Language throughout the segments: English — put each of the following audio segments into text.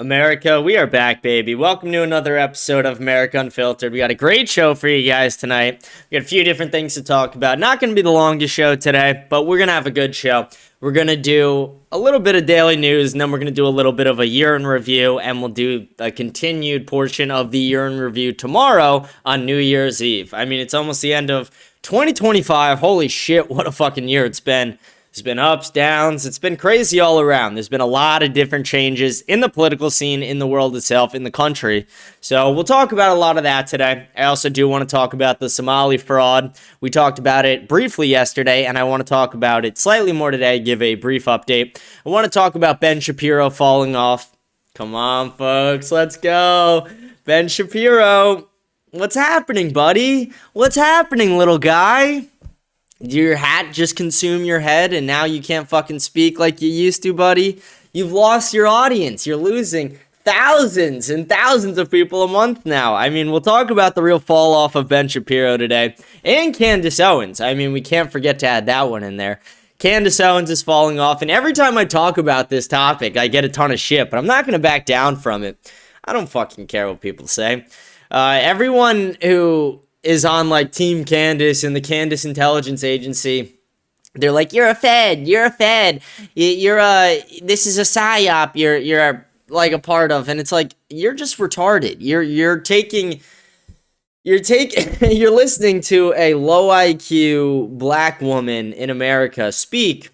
America, we are back, baby. Welcome to another episode of America Unfiltered. We got a great show for you guys tonight. We got a few different things to talk about. Not going to be the longest show today, but we're going to have a good show. We're going to do a little bit of daily news, and then we're going to do a little bit of a year in review, and we'll do a continued portion of the year in review tomorrow on New Year's Eve. I mean, it's almost the end of 2025. Holy shit, what a fucking year it's been. There's been ups, downs. It's been crazy all around. There's been a lot of different changes in the political scene, in the world itself, in the country. So we'll talk about a lot of that today. I also do want to talk about the Somali fraud. We talked about it briefly yesterday, and I want to talk about it slightly more today, give a brief update. I want to talk about Ben Shapiro falling off. Come on, folks. Let's go. Ben Shapiro. What's happening, buddy? What's happening, little guy? Did your hat just consume your head and now you can't fucking speak like you used to, buddy? You've lost your audience. You're losing thousands and thousands of people a month now. I mean, we'll talk about the real fall off of Ben Shapiro today. And Candace Owens. I mean, we can't forget to add that one in there. Candace Owens is falling off, and every time I talk about this topic, I get a ton of shit, but I'm not going to back down from it. I don't fucking care what people say. Everyone who is on like Team Candace and the Candace Intelligence Agency, they're like, you're a Fed, this is a PSYOP, you're like a part of, and it's like, you're just retarded. You're listening to a low IQ black woman in America speak,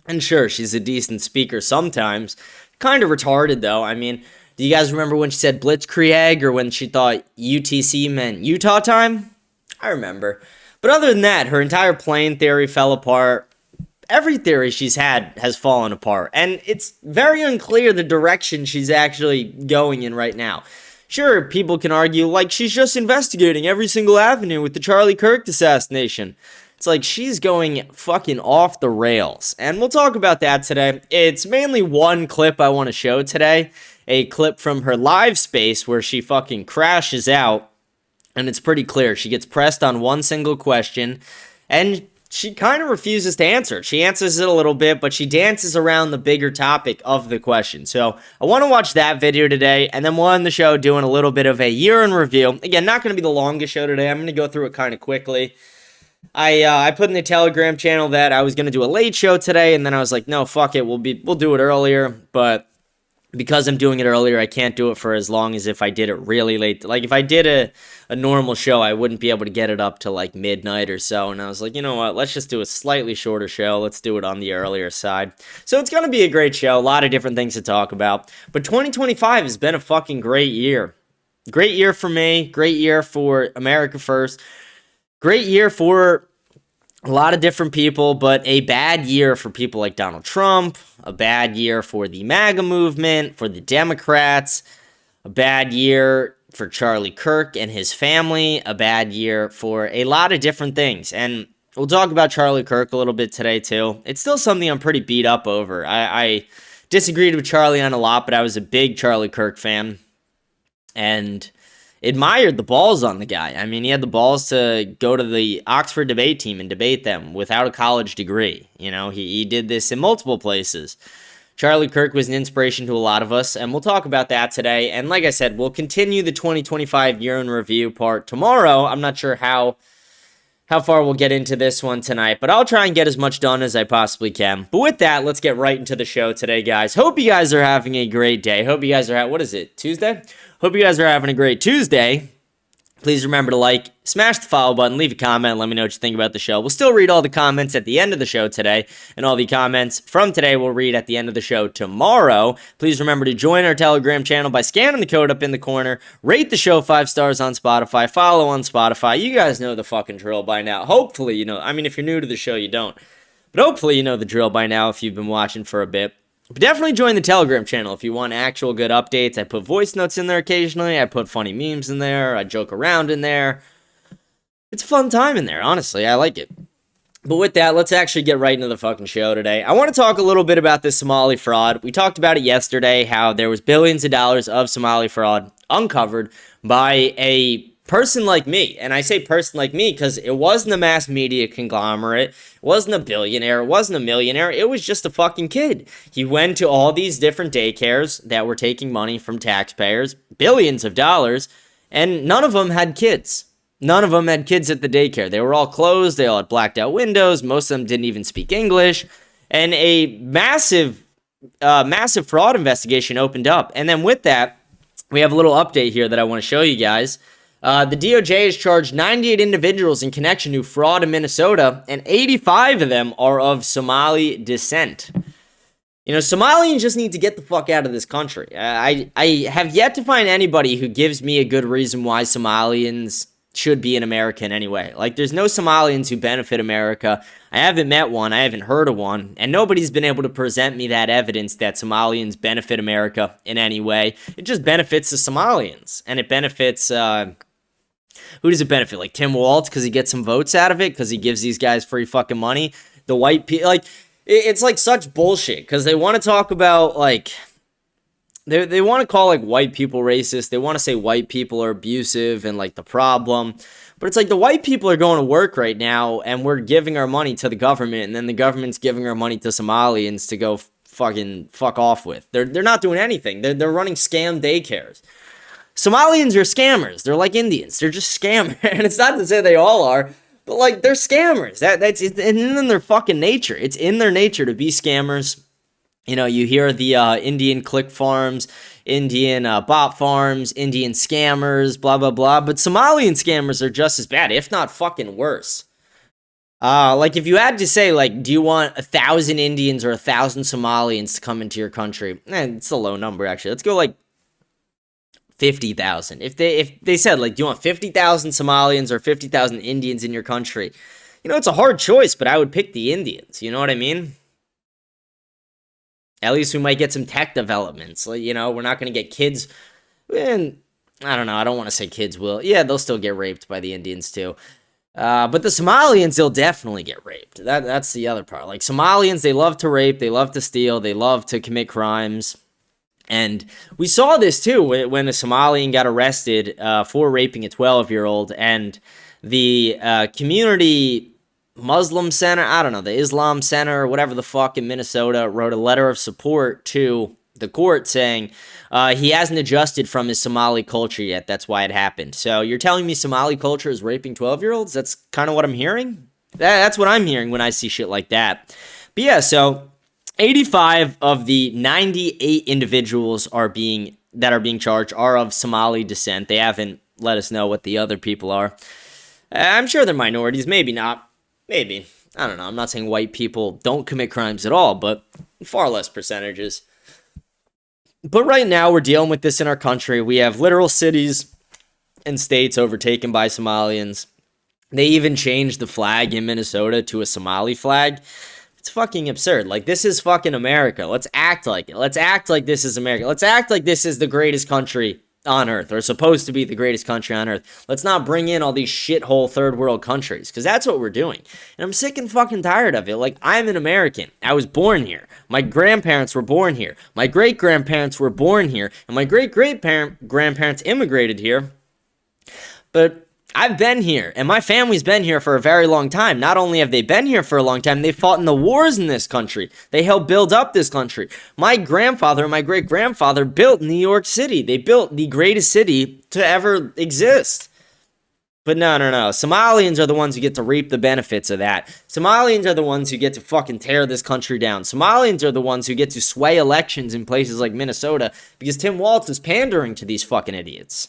and sure, she's a decent speaker sometimes, kind of retarded though. I mean, do you guys remember when she said Blitzkrieg or when she thought UTC meant Utah time? I remember. But other than that, her entire plane theory fell apart. Every theory she's had has fallen apart. And it's very unclear the direction she's actually going in right now. Sure, people can argue, like, she's just investigating every single avenue with the Charlie Kirk assassination. It's like she's going fucking off the rails. And we'll talk about that today. It's mainly one clip I want to show today. A clip from her live space where she fucking crashes out, and it's pretty clear. She gets pressed on one single question, and she kind of refuses to answer. She answers it a little bit, but she dances around the bigger topic of the question. So I want to watch that video today, and then we'll end the show doing a little bit of a year in review. Again, not going to be the longest show today. I'm going to go through it kind of quickly. I put in the Telegram channel that I was going to do a late show today, and then I was like, no, fuck it. We'll do it earlier, but because I'm doing it earlier, I can't do it for as long as if I did it really late. Like, if I did a normal show, I wouldn't be able to get it up to, like, midnight or so. And I was like, you know what? Let's just do a slightly shorter show. Let's do it on the earlier side. So it's going to be a great show. A lot of different things to talk about. But 2025 has been a fucking great year. Great year for me. Great year for America First. Great year for a lot of different people, but a bad year for people like Donald Trump, a bad year for the MAGA movement, for the Democrats, a bad year for Charlie Kirk and his family, a bad year for a lot of different things. And we'll talk about Charlie Kirk a little bit today, too. It's still something I'm pretty beat up over. I disagreed with Charlie on a lot, but I was a big Charlie Kirk fan. And admired the balls on the guy. I mean, he had the balls to go to the Oxford debate team and debate them without a college degree. You know, he did this in multiple places. Charlie Kirk was an inspiration to a lot of us, and we'll talk about that today. And like I said, we'll continue the 2025 year in review part tomorrow. I'm not sure how far we'll get into this one tonight, but I'll try and get as much done as I possibly can. But with that, let's get right into the show today, guys. Hope you guys are having a great day. Hope you guys are what is it, Tuesday? Hope you guys are having a great Tuesday. Please remember to like, smash the follow button, leave a comment, let me know what you think about the show. We'll still read all the comments at the end of the show today, and all the comments from today we'll read at the end of the show tomorrow. Please remember to join our Telegram channel by scanning the code up in the corner, rate the show 5 stars on Spotify, follow on Spotify. You guys know the fucking drill by now. Hopefully you know. I mean, if you're new to the show, you don't. But hopefully you know the drill by now if you've been watching for a bit. But definitely join the Telegram channel if you want actual good updates. I put voice notes in there occasionally. I put funny memes in there. I joke around in there. It's a fun time in there, honestly. I like it. But with that, let's actually get right into the fucking show today. I want to talk a little bit about this Somali fraud. We talked about it yesterday, how there was billions of dollars of Somali fraud uncovered by a person like me, and I say person like me because it wasn't a mass media conglomerate, it wasn't a billionaire, it wasn't a millionaire, it was just a fucking kid. He went to all these different daycares that were taking money from taxpayers, billions of dollars, and none of them had kids. None of them had kids at the daycare. They were all closed, they all had blacked out windows, most of them didn't even speak English, and a massive fraud investigation opened up. And then with that, we have a little update here that I want to show you guys. The DOJ has charged 98 individuals in connection to fraud in Minnesota, and 85 of them are of Somali descent. You know, Somalians just need to get the fuck out of this country. I have yet to find anybody who gives me a good reason why Somalians should be in America in any way. Like, there's no Somalians who benefit America. I haven't met one. I haven't heard of one. And nobody's been able to present me that evidence that Somalians benefit America in any way. It just benefits the Somalians. And it benefits, who does it benefit? Like Tim Walz, because he gets some votes out of it, because he gives these guys free fucking money. The white people, like, it's like such bullshit, because they want to talk about, like, They want to call, like, white people racist. They want to say white people are abusive and, like, the problem. But it's like the white people are going to work right now, and we're giving our money to the government, and then the government's giving our money to Somalians to go fuck off with. They're not doing anything. They're running scam daycares. Somalians are scammers. They're like Indians. They're just scammers. And it's not to say they all are, but, like, they're scammers. That's in their fucking nature. It's in their nature to be scammers. You know, you hear the Indian click farms, Indian bot farms, Indian scammers, blah, blah, blah. But Somalian scammers are just as bad, if not fucking worse. Like, if you had to say, like, do you want 1,000 Indians or 1,000 Somalians to come into your country? It's a low number, actually. Let's go, like, 50,000. If they said, like, do you want 50,000 Somalians or 50,000 Indians in your country? You know, it's a hard choice, but I would pick the Indians. You know what I mean? At least we might get some tech developments. Like, you know, we're not going to get kids. And I don't know. I don't want to say kids will. Yeah, they'll still get raped by the Indians too. But the Somalians, they'll definitely get raped. That's the other part. Like, Somalians, they love to rape. They love to steal. They love to commit crimes. And we saw this too when a Somalian got arrested for raping a 12-year-old. And the community Muslim Center, I don't know, the Islam Center or whatever the fuck in Minnesota wrote a letter of support to the court saying he hasn't adjusted from his Somali culture yet. That's why it happened. So you're telling me Somali culture is raping 12-year-olds? That's kind of what I'm hearing? That's what I'm hearing when I see shit like that. But yeah, so 85 of the 98 individuals that are being charged are of Somali descent. They haven't let us know what the other people are. I'm sure they're minorities, maybe not. Maybe. I don't know. I'm not saying white people don't commit crimes at all, but far less percentages. But right now, we're dealing with this in our country. We have literal cities and states overtaken by Somalians. They even changed the flag in Minnesota to a Somali flag. It's fucking absurd. Like, this is fucking America. Let's act like it. Let's act like this is America. Let's act like this is the greatest country on earth, or supposed to be the greatest country on earth. Let's not bring in all these shithole third world countries, because that's what we're doing. And I'm sick and fucking tired of it. Like, I'm an American. I was born here. My grandparents were born here. My great-grandparents were born here. And my great-great-grandparents immigrated here. But I've been here, and my family's been here for a very long time. Not only have they been here for a long time, they fought in the wars in this country. They helped build up this country. My grandfather and my great-grandfather built New York City. They built the greatest city to ever exist. But no. Somalians are the ones who get to reap the benefits of that. Somalians are the ones who get to fucking tear this country down. Somalians are the ones who get to sway elections in places like Minnesota because Tim Walz is pandering to these fucking idiots.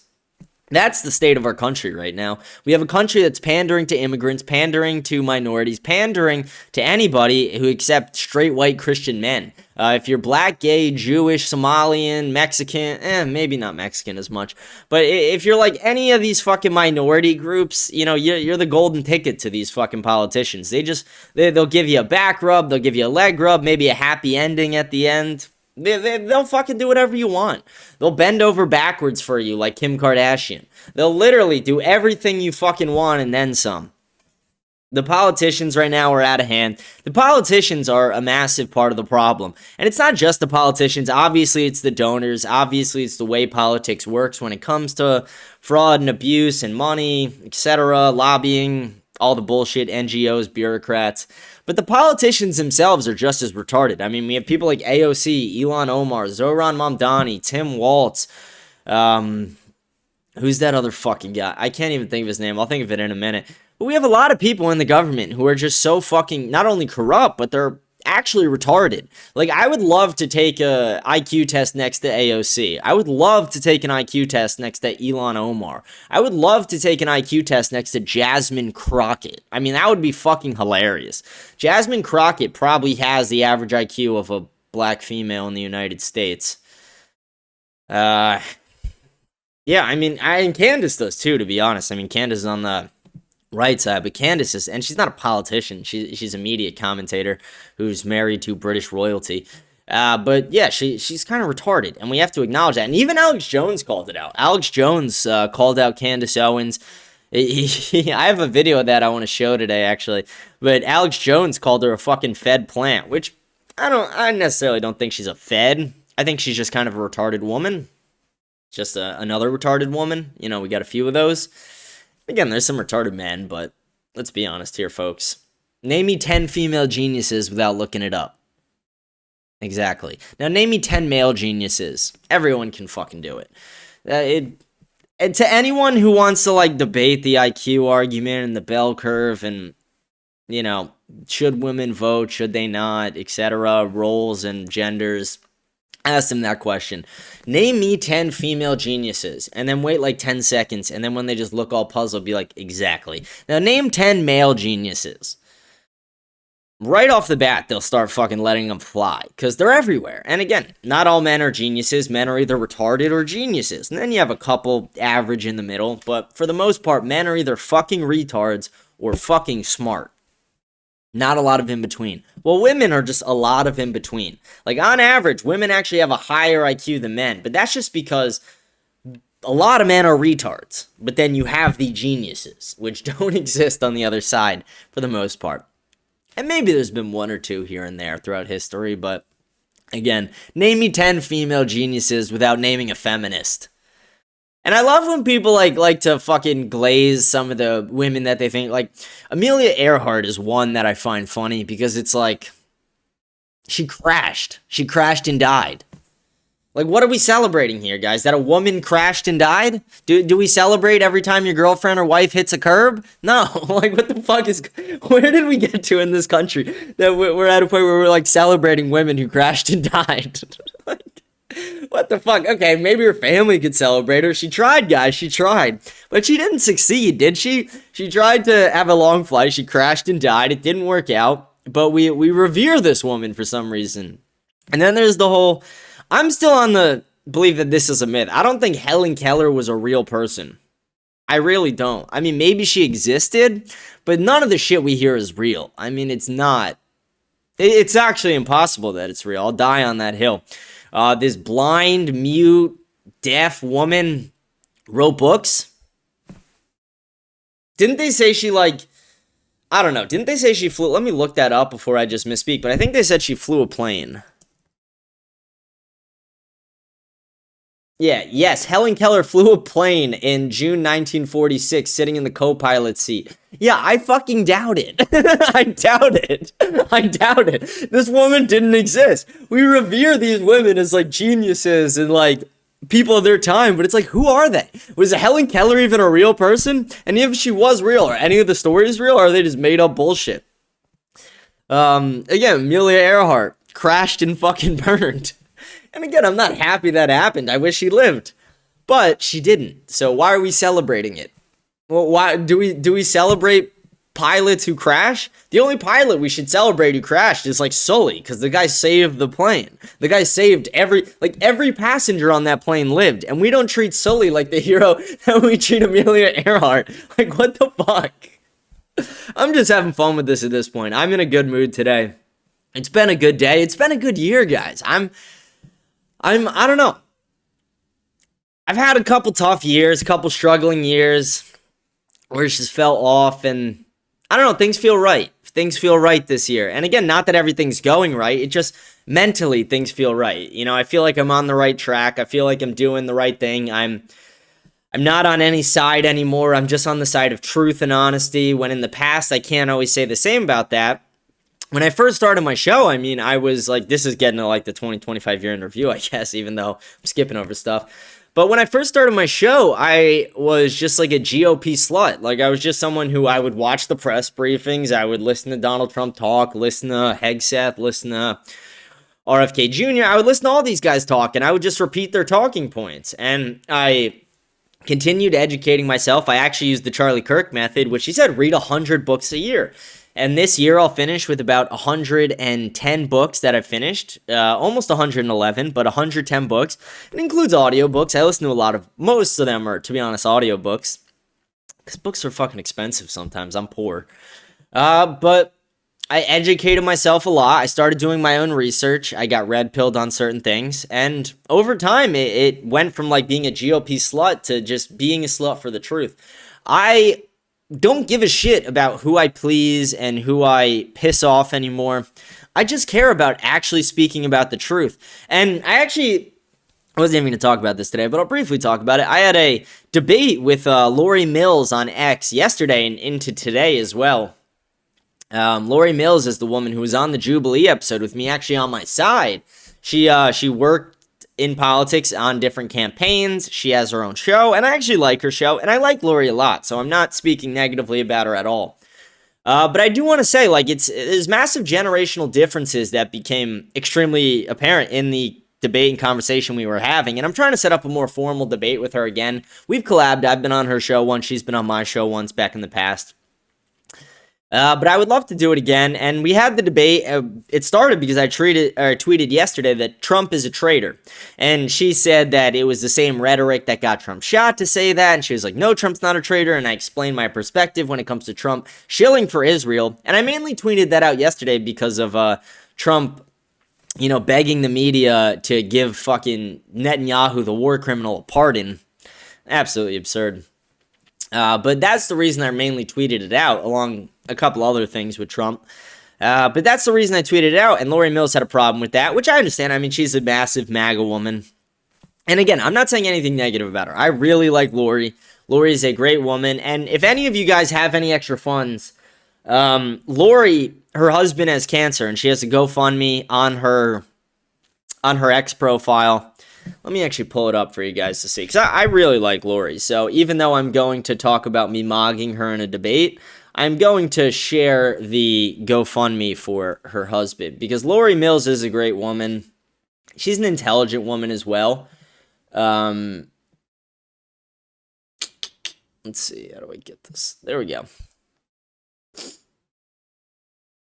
That's the state of our country right now. We have a country that's pandering to immigrants, pandering to minorities, pandering to anybody who accepts straight white Christian men. If you're black, gay, Jewish, Somalian, Mexican, maybe not Mexican as much, but if you're like any of these fucking minority groups, you know, you're the golden ticket to these fucking politicians. They'll give you a back rub, they'll give you a leg rub, maybe a happy ending at the end. They'll fucking do whatever you want. They'll bend over backwards for you like Kim Kardashian. They'll literally do everything you fucking want and then some. The politicians right now are out of hand. The politicians are a massive part of the problem. And it's not just the politicians. Obviously, it's the donors. Obviously, it's the way politics works when it comes to fraud and abuse and money, etc., lobbying, all the bullshit, NGOs, bureaucrats. But the politicians themselves are just as retarded. I mean, we have people like AOC, Ilhan Omar, Zohran Mamdani, Tim Walz. Who's that other fucking guy? I can't even think of his name. I'll think of it in a minute. But we have a lot of people in the government who are just so fucking not only corrupt, but they're actually retarded. Like, I would love to take a IQ test next to AOC. I would love to take an IQ test next to Ilhan Omar. I would love to take an IQ test next to Jasmine Crockett. I mean, that would be fucking hilarious. Jasmine Crockett probably has the average IQ of a black female in the United States. Yeah, I mean, and Candace does too, to be honest. I mean, Candace is on the right side, but Candace is, and she's not a politician. She's a media commentator who's married to British royalty. But yeah, she's kind of retarded, and we have to acknowledge that. And even Alex Jones called it out. Alex Jones called out Candace Owens. I have a video of that I want to show today, actually. But Alex Jones called her a fucking fed plant, which I necessarily don't think she's a fed. I think she's just kind of a retarded woman. Just another retarded woman. You know, we got a few of those. Again, there's some retarded men, but let's be honest here, folks. Name me 10 female geniuses without looking it up. Exactly. Now, name me 10 male geniuses. Everyone can fucking do it. And to anyone who wants to, like, debate the IQ argument and the bell curve and, you know, should women vote, should they not, etc., roles and genders, ask them that question. Name me 10 female geniuses, and then wait like 10 seconds, and then when they just look all puzzled, be like, exactly. Now name 10 male geniuses. Right off the bat, they'll start fucking letting them fly, because they're everywhere. And again, not all men are geniuses. Men are either retarded or geniuses. And then you have a couple average in the middle, but for the most part, men are either fucking retards or fucking smart. Not a lot of in between. Well, women are just a lot of in between. Like, on average, women actually have a higher IQ than men, but that's just because a lot of men are retards. But then you have the geniuses, which don't exist on the other side for the most part. And maybe there's been one or two here and there throughout history, but again, name me 10 female geniuses without naming a feminist. And I love when people like to fucking glaze some of the women that they think, like, Amelia Earhart is one that I find funny because it's like, she crashed and died. Like, what are we celebrating here, guys? That a woman crashed and died? Do we celebrate every time your girlfriend or wife hits a curb? No. Like, what the fuck where did we get to in this country that we're at a point where we're, like, celebrating women who crashed and died? Like, what the fuck? Okay, maybe her family could celebrate her. She tried, guys. She tried. But she didn't succeed, did she? She tried to have a long flight. She crashed and died. It didn't work out. But we revere this woman for some reason. And then there's the whole... I'm still on the belief that this is a myth. I don't think Helen Keller was a real person. I really don't. I mean, maybe she existed, but none of the shit we hear is real. I mean, it's not. It's actually impossible that it's real. I'll die on that hill. This blind, mute, deaf woman wrote books. Didn't they say she, like, I don't know. Didn't they say she flew? Let me look that up before I just misspeak, but I think they said she flew a plane. Yeah, yes, Helen Keller flew a plane in June 1946, sitting in the co-pilot seat. Yeah, I fucking doubt it. I doubt it. I doubt it. This woman didn't exist. We revere these women as, like, geniuses and, like, people of their time, but it's like, who are they? Was Helen Keller even a real person? And if she was real, are any of the stories real, or are they just made up bullshit? Again, Amelia Earhart crashed and fucking burned. And again, I'm not happy that happened. I wish she lived. But she didn't. So why are we celebrating it? Well, why do we celebrate pilots who crash? The only pilot we should celebrate who crashed is, like, Sully, because the guy saved the plane. The guy saved every passenger on that plane lived. And we don't treat Sully like the hero that we treat Amelia Earhart. Like, what the fuck? I'm just having fun with this at this point. I'm in a good mood today. It's been a good day. It's been a good year, guys. I don't know. I've had a couple tough years, a couple struggling years where it just fell off, and I don't know, things feel right. Things feel right this year. And again, not that everything's going right. It just mentally things feel right. You know, I feel like I'm on the right track. I feel like I'm doing the right thing. I'm not on any side anymore. I'm just on the side of truth and honesty, when in the past I can't always say the same about that. When I first started my show, I mean, I was like, this is getting to like the 25 year in review, I guess, even though I'm skipping over stuff. But when I first started my show, I was just like a GOP slut. Like, I was just someone who I would watch the press briefings. I would listen to Donald Trump talk, listen to Hegseth, listen to RFK Jr. I would listen to all these guys talk, and I would just repeat their talking points. And I continued educating myself. I actually used the Charlie Kirk method, which he said, read 100 books a year. And this year I'll finish with about 110 books that I've finished, almost 111, but 110 books. It includes audiobooks. I listen to a lot of, most of them are, to be honest, audiobooks, because books are fucking expensive sometimes. I'm poor. But I educated myself a lot. I started doing my own research. I got red pilled on certain things. And over time, it went from like being a GOP slut to just being a slut for the truth. I don't give a shit about who I please and who I piss off anymore. I just care about actually speaking about the truth. And I wasn't even going to talk about this today, but I'll briefly talk about it. I had a debate with Lori Mills on X yesterday and into today as well. Lori Mills is the woman who was on the Jubilee episode with me, actually on my side. She worked in politics on different campaigns. She has her own show, and I actually like her show, and I like Lori a lot, so I'm not speaking negatively about her at all. But I do want to say, like, there's massive generational differences that became extremely apparent in the debate and conversation we were having, and I'm trying to set up a more formal debate with her again. We've collabed. I've been on her show once. She's been on my show once back in the past. But I would love to do it again, and we had the debate. It started because I tweeted yesterday that Trump is a traitor, and she said that it was the same rhetoric that got Trump shot to say that, and she was like, no, Trump's not a traitor, and I explained my perspective when it comes to Trump shilling for Israel, and I mainly tweeted that out yesterday because of Trump, you know, begging the media to give fucking Netanyahu, the war criminal, a pardon. Absolutely absurd. But that's the reason I mainly tweeted it out, along a couple other things with Trump. But that's the reason I tweeted it out, and Lori Mills had a problem with that, which I understand. I mean, she's a massive MAGA woman. And again, I'm not saying anything negative about her. I really like Lori. Lori is a great woman, and if any of you guys have any extra funds, Lori, her husband has cancer, and she has a GoFundMe on her X profile. Let me actually pull it up for you guys to see, because I really like Lori. So even though I'm going to talk about me mogging her in a debate, I'm going to share the GoFundMe for her husband, because Lori Mills is a great woman. She's an intelligent woman as well. Let's see, how do I get this? There we go.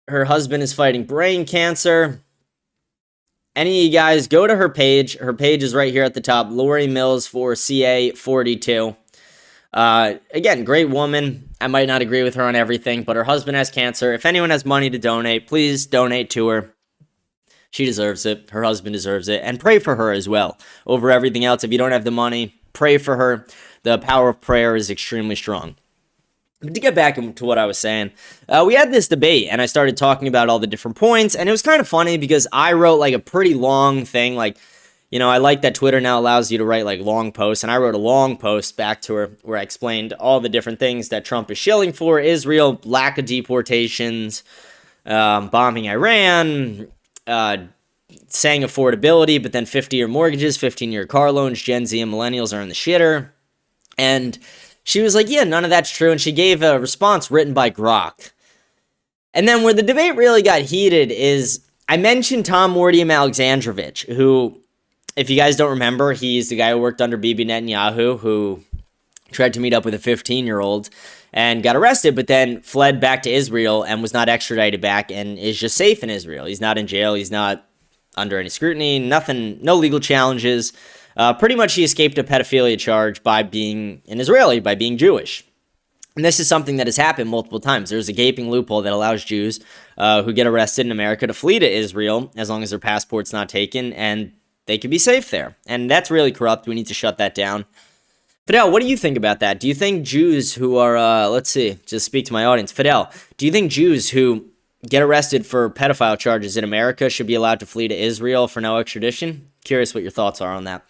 Her husband is fighting brain cancer. Any of you guys, go to her page. Her page is right here at the top. Lori Mills for CA42. Again, great woman. I might not agree with her on everything, but her husband has cancer. If anyone has money to donate, please donate to her. She deserves it. Her husband deserves it. And pray for her as well. Over everything else, if you don't have the money, pray for her. The power of prayer is extremely strong. But to get back to what I was saying, we had this debate, and I started talking about all the different points, and it was kind of funny because I wrote like a pretty long thing. Like, you know, I like that Twitter now allows you to write like long posts, and I wrote a long post back to her where I explained all the different things that Trump is shilling for: Israel, lack of deportations, bombing Iran, saying affordability, but then 50-year mortgages, 15-year car loans, Gen Z and millennials are in the shitter. And she was like, yeah, none of that's true, and she gave a response written by Grok. And then where the debate really got heated is I mentioned Tom Mortium Alexandrovich, who, if you guys don't remember, he's the guy who worked under Bibi Netanyahu, who tried to meet up with a 15-year-old and got arrested, but then fled back to Israel and was not extradited back and is just safe in Israel. He's not in jail. He's not under any scrutiny, nothing, no legal challenges. Pretty much he escaped a pedophilia charge by being an Israeli, by being Jewish. And this is something that has happened multiple times. There's a gaping loophole that allows Jews who get arrested in America to flee to Israel as long as their passport's not taken, and they can be safe there. And that's really corrupt. We need to shut that down. Fidel, what do you think about that? Do you think Jews who are, let's see, just speak to my audience. Fidel, do you think Jews who get arrested for pedophile charges in America should be allowed to flee to Israel for no extradition? Curious what your thoughts are on that.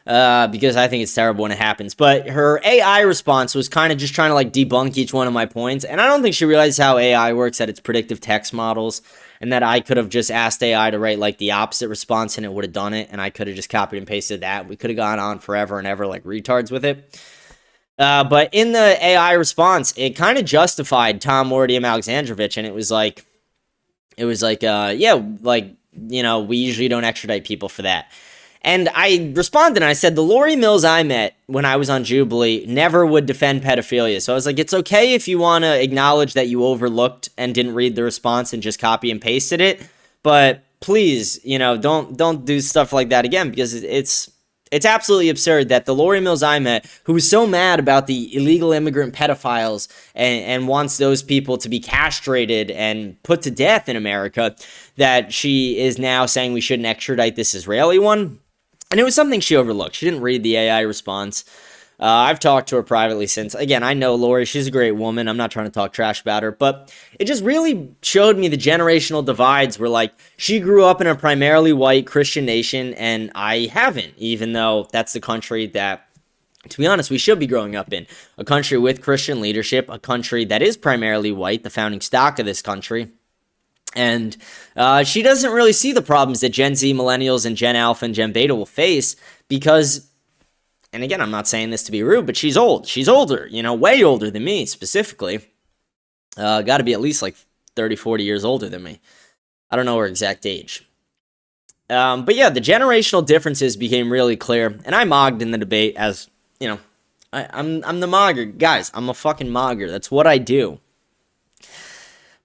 Because I think it's terrible when it happens. But her AI response was kind of just trying to like debunk each one of my points. And I don't think she realized how AI works, that it's predictive text models, and that I could have just asked AI to write like the opposite response and it would have done it. And I could have just copied and pasted that. We could have gone on forever and ever like retards with it. But in the AI response, it kind of justified Tom Mortium Alexandrovich. And it was like, yeah, like, you know, we usually don't extradite people for that. And I responded and I said, the Lori Mills I met when I was on Jubilee never would defend pedophilia. So I was like, it's okay if you want to acknowledge that you overlooked and didn't read the response and just copy and pasted it. But please, you know, don't do stuff like that again, because it's absolutely absurd that the Lori Mills I met, who was so mad about the illegal immigrant pedophiles and wants those people to be castrated and put to death in America, that she is now saying we shouldn't extradite this Israeli one. And it was something she overlooked. She didn't read the AI response. I've talked to her privately since. Again, I know Lori. She's a great woman. I'm not trying to talk trash about her. But it just really showed me the generational divides where, like, she grew up in a primarily white Christian nation, and I haven't, even though that's the country that, to be honest, we should be growing up in. A country with Christian leadership, a country that is primarily white, the founding stock of this country. And she doesn't really see the problems that Gen Z, Millennials, and Gen Alpha and Gen Beta will face because, and again, I'm not saying this to be rude, but she's old. She's older, you know, way older than me specifically. Got to be at least like 30, 40 years older than me. I don't know her exact age. But yeah, the generational differences became really clear. And I mogged in the debate as, you know, I'm the mogger. Guys, I'm a fucking mogger. That's what I do.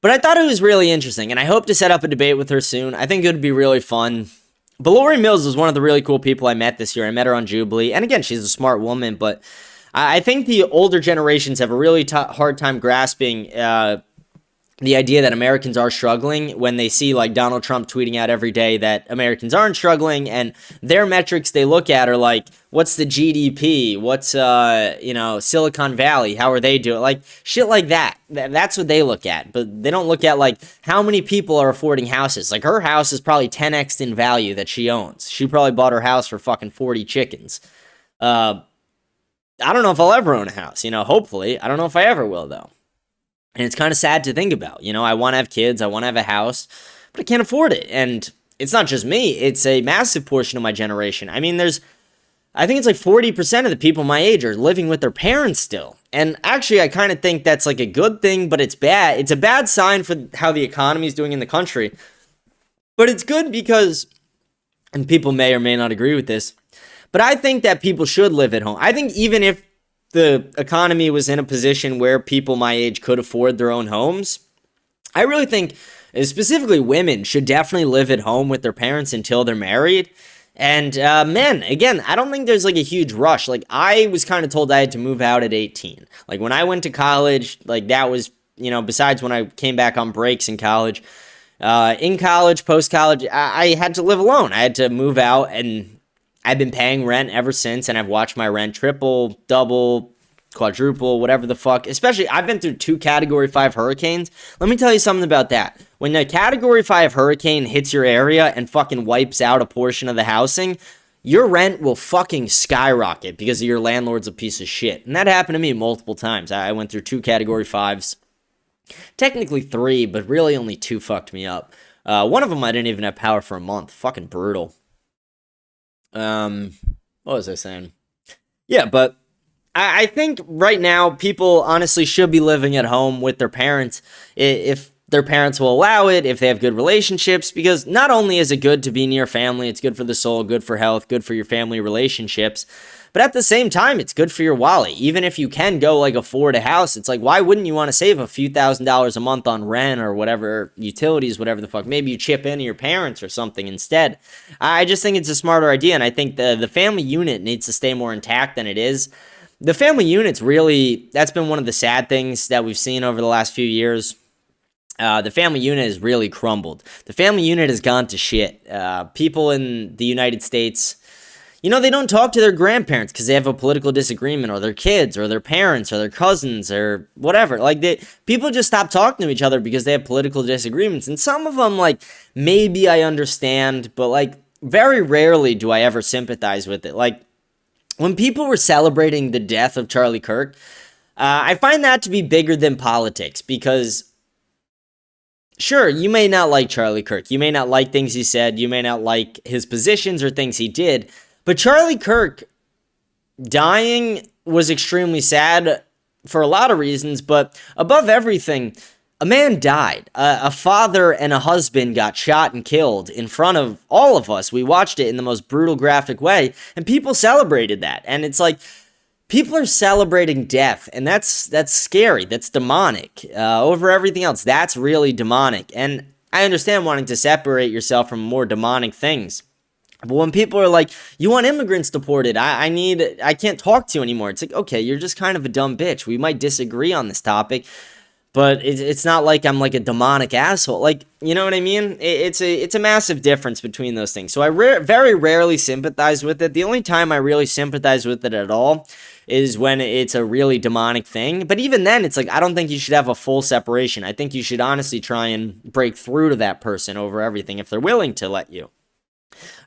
But I thought it was really interesting, and I hope to set up a debate with her soon. I think it would be really fun. But Lori Mills was one of the really cool people I met this year. I met her on Jubilee, and again, she's a smart woman, but I think the older generations have a really hard time grasping the idea that Americans are struggling when they see like Donald Trump tweeting out every day that Americans aren't struggling, and their metrics they look at are like, what's the GDP? What's, you know, Silicon Valley? How are they doing? Like shit like that. That's what they look at, but they don't look at like how many people are affording houses. Like her house is probably 10x in value that she owns. She probably bought her house for fucking 40 chickens. I don't know if I'll ever own a house, you know, hopefully. I don't know if I ever will though. And it's kind of sad to think about. You know, I want to have kids, I want to have a house, but I can't afford it. And it's not just me, it's a massive portion of my generation. I mean, I think it's like 40% of the people my age are living with their parents still. And actually, I kind of think that's like a good thing, but it's bad. It's a bad sign for how the economy is doing in the country. But it's good because, and people may or may not agree with this, but I think that people should live at home. I think even if the economy was in a position where people my age could afford their own homes, I really think specifically women should definitely live at home with their parents until they're married. And men, again, I don't think there's like a huge rush. Like I was kind of told I had to move out at 18. Like when I went to college, like that was, you know, besides when I came back on breaks in college, post-college, I had to live alone. I had to move out, and I've been paying rent ever since, and I've watched my rent triple, double, quadruple, whatever the fuck. Especially, I've been through 2 Category 5 hurricanes. Let me tell you something about that. When a Category 5 hurricane hits your area and fucking wipes out a portion of the housing, your rent will fucking skyrocket because your landlord's a piece of shit. And that happened to me multiple times. I went through 2 Category 5s. Technically 3, but really only 2 fucked me up. One of them I didn't even have power for a month. Fucking brutal. What was I saying? Yeah, but I think right now people honestly should be living at home with their parents if their parents will allow it, if they have good relationships, because not only is it good to be near family, it's good for the soul, good for health, good for your family relationships, but at the same time, it's good for your wallet. Even if you can go like afford a house, it's like, why wouldn't you want to save a few $1,000s a month on rent or whatever, utilities, whatever the fuck? Maybe you chip into your parents or something instead. I just think it's a smarter idea, and I think the family unit needs to stay more intact than it is. The family unit's really, that's been one of the sad things that we've seen over the last few years. The family unit has really crumbled. The family unit has gone to shit. People in the United States, they don't talk to their grandparents because they have a political disagreement, or their kids, or their parents, or their cousins, or whatever. Like, people just stop talking to each other because they have political disagreements. And some of them, like, maybe I understand, but, like, very rarely do I ever sympathize with it. Like, when people were celebrating the death of Charlie Kirk, I find that to be bigger than politics, because sure, you may not like Charlie Kirk. You may not like things he said. You may not like his positions or things he did. But Charlie Kirk dying was extremely sad for a lot of reasons. But above everything, a man died. A father and a husband got shot and killed in front of all of us. We watched it in the most brutal, graphic way. And people celebrated that. And it's like, people are celebrating death, and that's scary. That's demonic. Over everything else, that's really demonic. And I understand wanting to separate yourself from more demonic things. But when people are like, you want immigrants deported, I can't talk to you anymore. It's like, okay, you're just kind of a dumb bitch. We might disagree on this topic, but it's not like I'm like a demonic asshole. Like, you know what I mean? It's a massive difference between those things. So I very rarely sympathize with it. The only time I really sympathize with it at all is when it's a really demonic thing. But even then, it's like, I don't think you should have a full separation. I think you should honestly try and break through to that person over everything if they're willing to let you.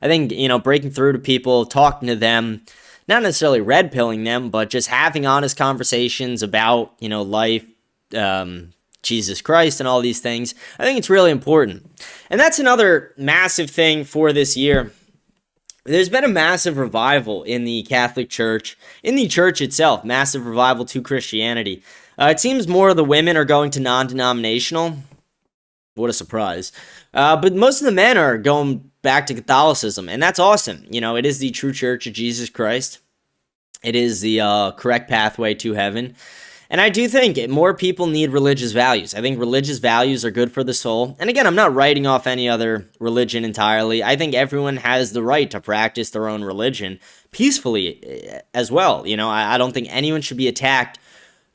I think, breaking through to people, talking to them, not necessarily red pilling them, but just having honest conversations about, life, Jesus Christ, and all these things. I think it's really important. And that's another massive thing for this year. There's been a massive revival in the Catholic Church, in the church itself, massive revival to Christianity. It seems more of the women are going to non-denominational. What a surprise. But most of the men are going back to Catholicism, and that's awesome. It is the true church of Jesus Christ. It is the correct pathway to heaven. And I do think more people need religious values. I think religious values are good for the soul. And again, I'm not writing off any other religion entirely. I think everyone has the right to practice their own religion peacefully as well. I don't think anyone should be attacked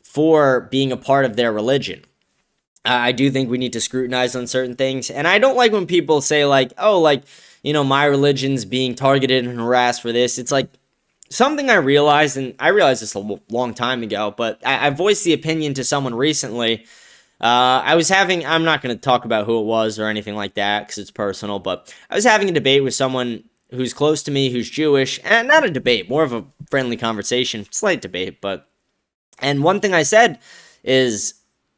for being a part of their religion. I do think we need to scrutinize on certain things. And I don't like when people say like, oh, like, my religion's being targeted and harassed for this. It's like, something I realized, and I realized this a long time ago, but I voiced the opinion to someone recently. I'm not going to talk about who it was or anything like that because it's personal, but I was having a debate with someone who's close to me, who's Jewish, and not a debate, more of a friendly conversation, slight debate, and one thing I said is,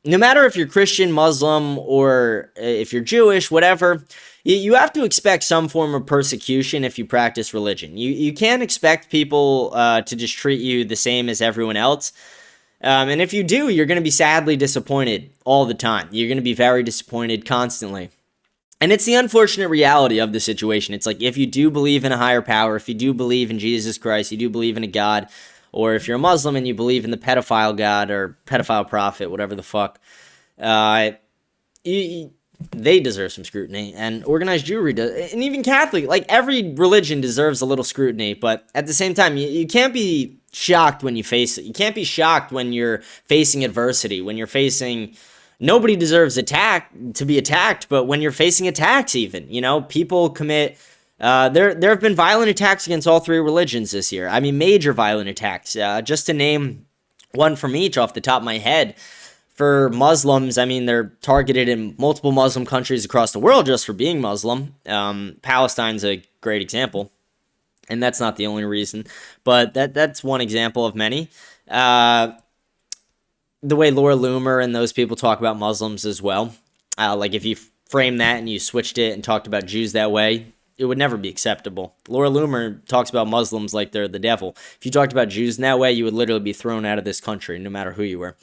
no matter if you're Christian, Muslim, or if you're Jewish, whatever, you have to expect some form of persecution if you practice religion. You can't expect people to just treat you the same as everyone else. And if you do, you're going to be sadly disappointed all the time. You're going to be very disappointed constantly. And it's the unfortunate reality of the situation. It's like, if you do believe in a higher power, if you do believe in Jesus Christ, you do believe in a God, or if you're a Muslim and you believe in the pedophile God or pedophile prophet, whatever the fuck, they deserve some scrutiny, and organized Jewry does, and even Catholic, like every religion deserves a little scrutiny, but at the same time, you can't be shocked when you face it. You can't be shocked when you're facing adversity, when you're facing, nobody deserves to be attacked, but when you're facing attacks even, people commit, there have been violent attacks against all three religions this year. I mean, major violent attacks, just to name one from each off the top of my head. For Muslims, I mean, they're targeted in multiple Muslim countries across the world just for being Muslim. Palestine's a great example, and that's not the only reason, but that's one example of many. The way Laura Loomer and those people talk about Muslims as well, like if you frame that and you switched it and talked about Jews that way, it would never be acceptable. Laura Loomer talks about Muslims like they're the devil. If you talked about Jews in that way, you would literally be thrown out of this country, no matter who you were.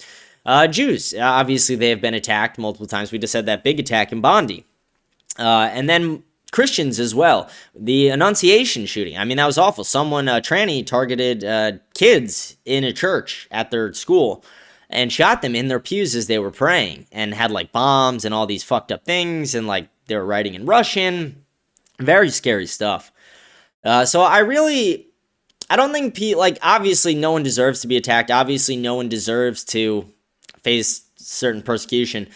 Jews, obviously they have been attacked multiple times. We just had that big attack in Bondi. And then Christians as well. The Annunciation shooting, I mean, that was awful. Someone, tranny, targeted kids in a church at their school and shot them in their pews as they were praying, and had like bombs and all these fucked up things, and like they were writing in Russian. Very scary stuff. So I don't think, obviously no one deserves to be attacked. Obviously no one deserves to face certain persecution.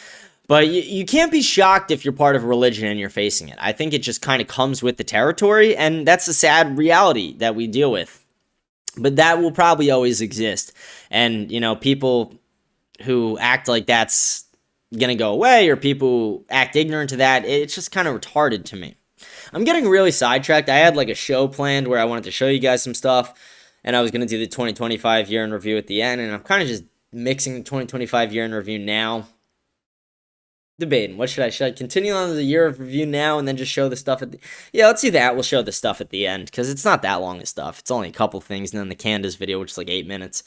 But you can't be shocked if you're part of a religion and you're facing it. I think it just kind of comes with the territory, and that's a sad reality that we deal with. But that will probably always exist. And, people who act like that's going to go away, or people who act ignorant to that, it's just kind of retarded to me. I'm getting really sidetracked. I had like a show planned where I wanted to show you guys some stuff, and I was going to do the 2025 year in review at the end, and I'm kind of just mixing the 2025 year in review now. Debating. What should I? Should I continue on the year of review now and then just show the stuff at the... Yeah, let's do that. We'll show the stuff at the end, because it's not that long of stuff. It's only a couple things, and then the Candace video, which is like 8 minutes.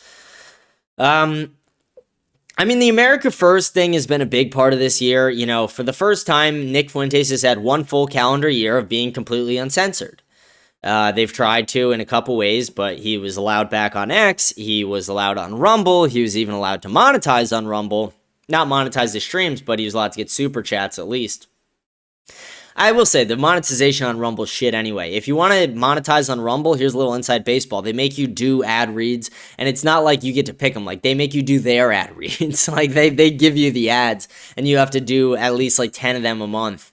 The America First thing has been a big part of this year. For the first time, Nick Fuentes has had one full calendar year of being completely uncensored. They've tried to in a couple ways, but he was allowed back on X. He was allowed on Rumble. He was even allowed to monetize on Rumble. Not monetize his streams, but he was allowed to get super chats at least. I will say, the monetization on Rumble is shit anyway. If you want to monetize on Rumble, here's a little inside baseball. They make you do ad reads, and it's not like you get to pick them. Like, they make you do their ad reads. Like, they give you the ads, and you have to do at least, like, 10 of them a month.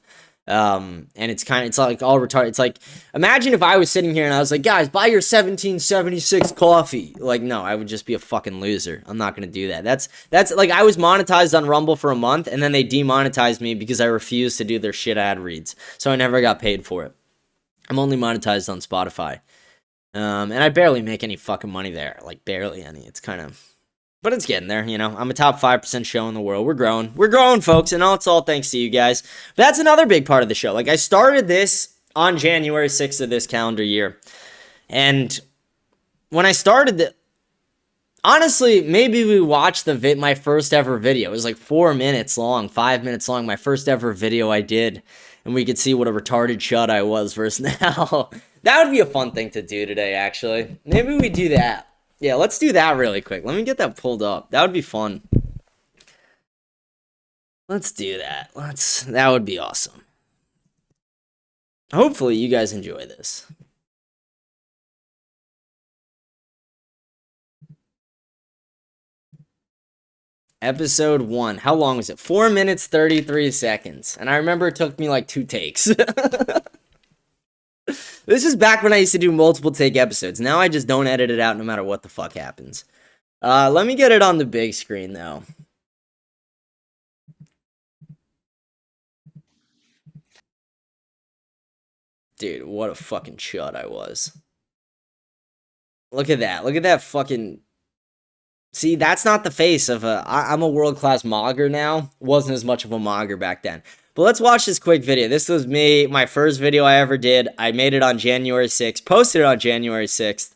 And it's like all retarded. It's like, imagine if I was sitting here and I was like, guys, buy your 1776 coffee. Like, no, I would just be a fucking loser. I'm not going to do that. That's like, I was monetized on Rumble for a month, and then they demonetized me because I refused to do their shit ad reads. So I never got paid for it. I'm only monetized on Spotify. And I barely make any fucking money there. Like, barely any. It's kind of... But it's getting there, I'm a top 5% show in the world. We're growing. We're growing, folks, and it's all thanks to you guys. But that's another big part of the show. Like, I started this on January 6th of this calendar year. And when I started honestly, maybe we watched my first ever video. It was like 4 minutes long, 5 minutes long, my first ever video I did. And we could see what a retarded shut I was versus now. That would be a fun thing to do today, actually. Maybe we do that. Yeah, let's do that really quick. Let me get that pulled up. That would be fun. Let's do that. That would be awesome. Hopefully you guys enjoy this. Episode 1. How long was it? 4 minutes, 33 seconds. And I remember it took me like 2 takes. This is back when I used to do multiple take episodes. Now I just don't edit it out no matter what the fuck happens. Let me get it on the big screen, though. Dude, what a fucking chud I was. Look at that. Look at that fucking... See, that's not the face of I'm a world-class mogger now. Wasn't as much of a mogger back then. But let's watch this quick video. This was my first video I ever did. I made it on January 6th. Posted it on January 6th.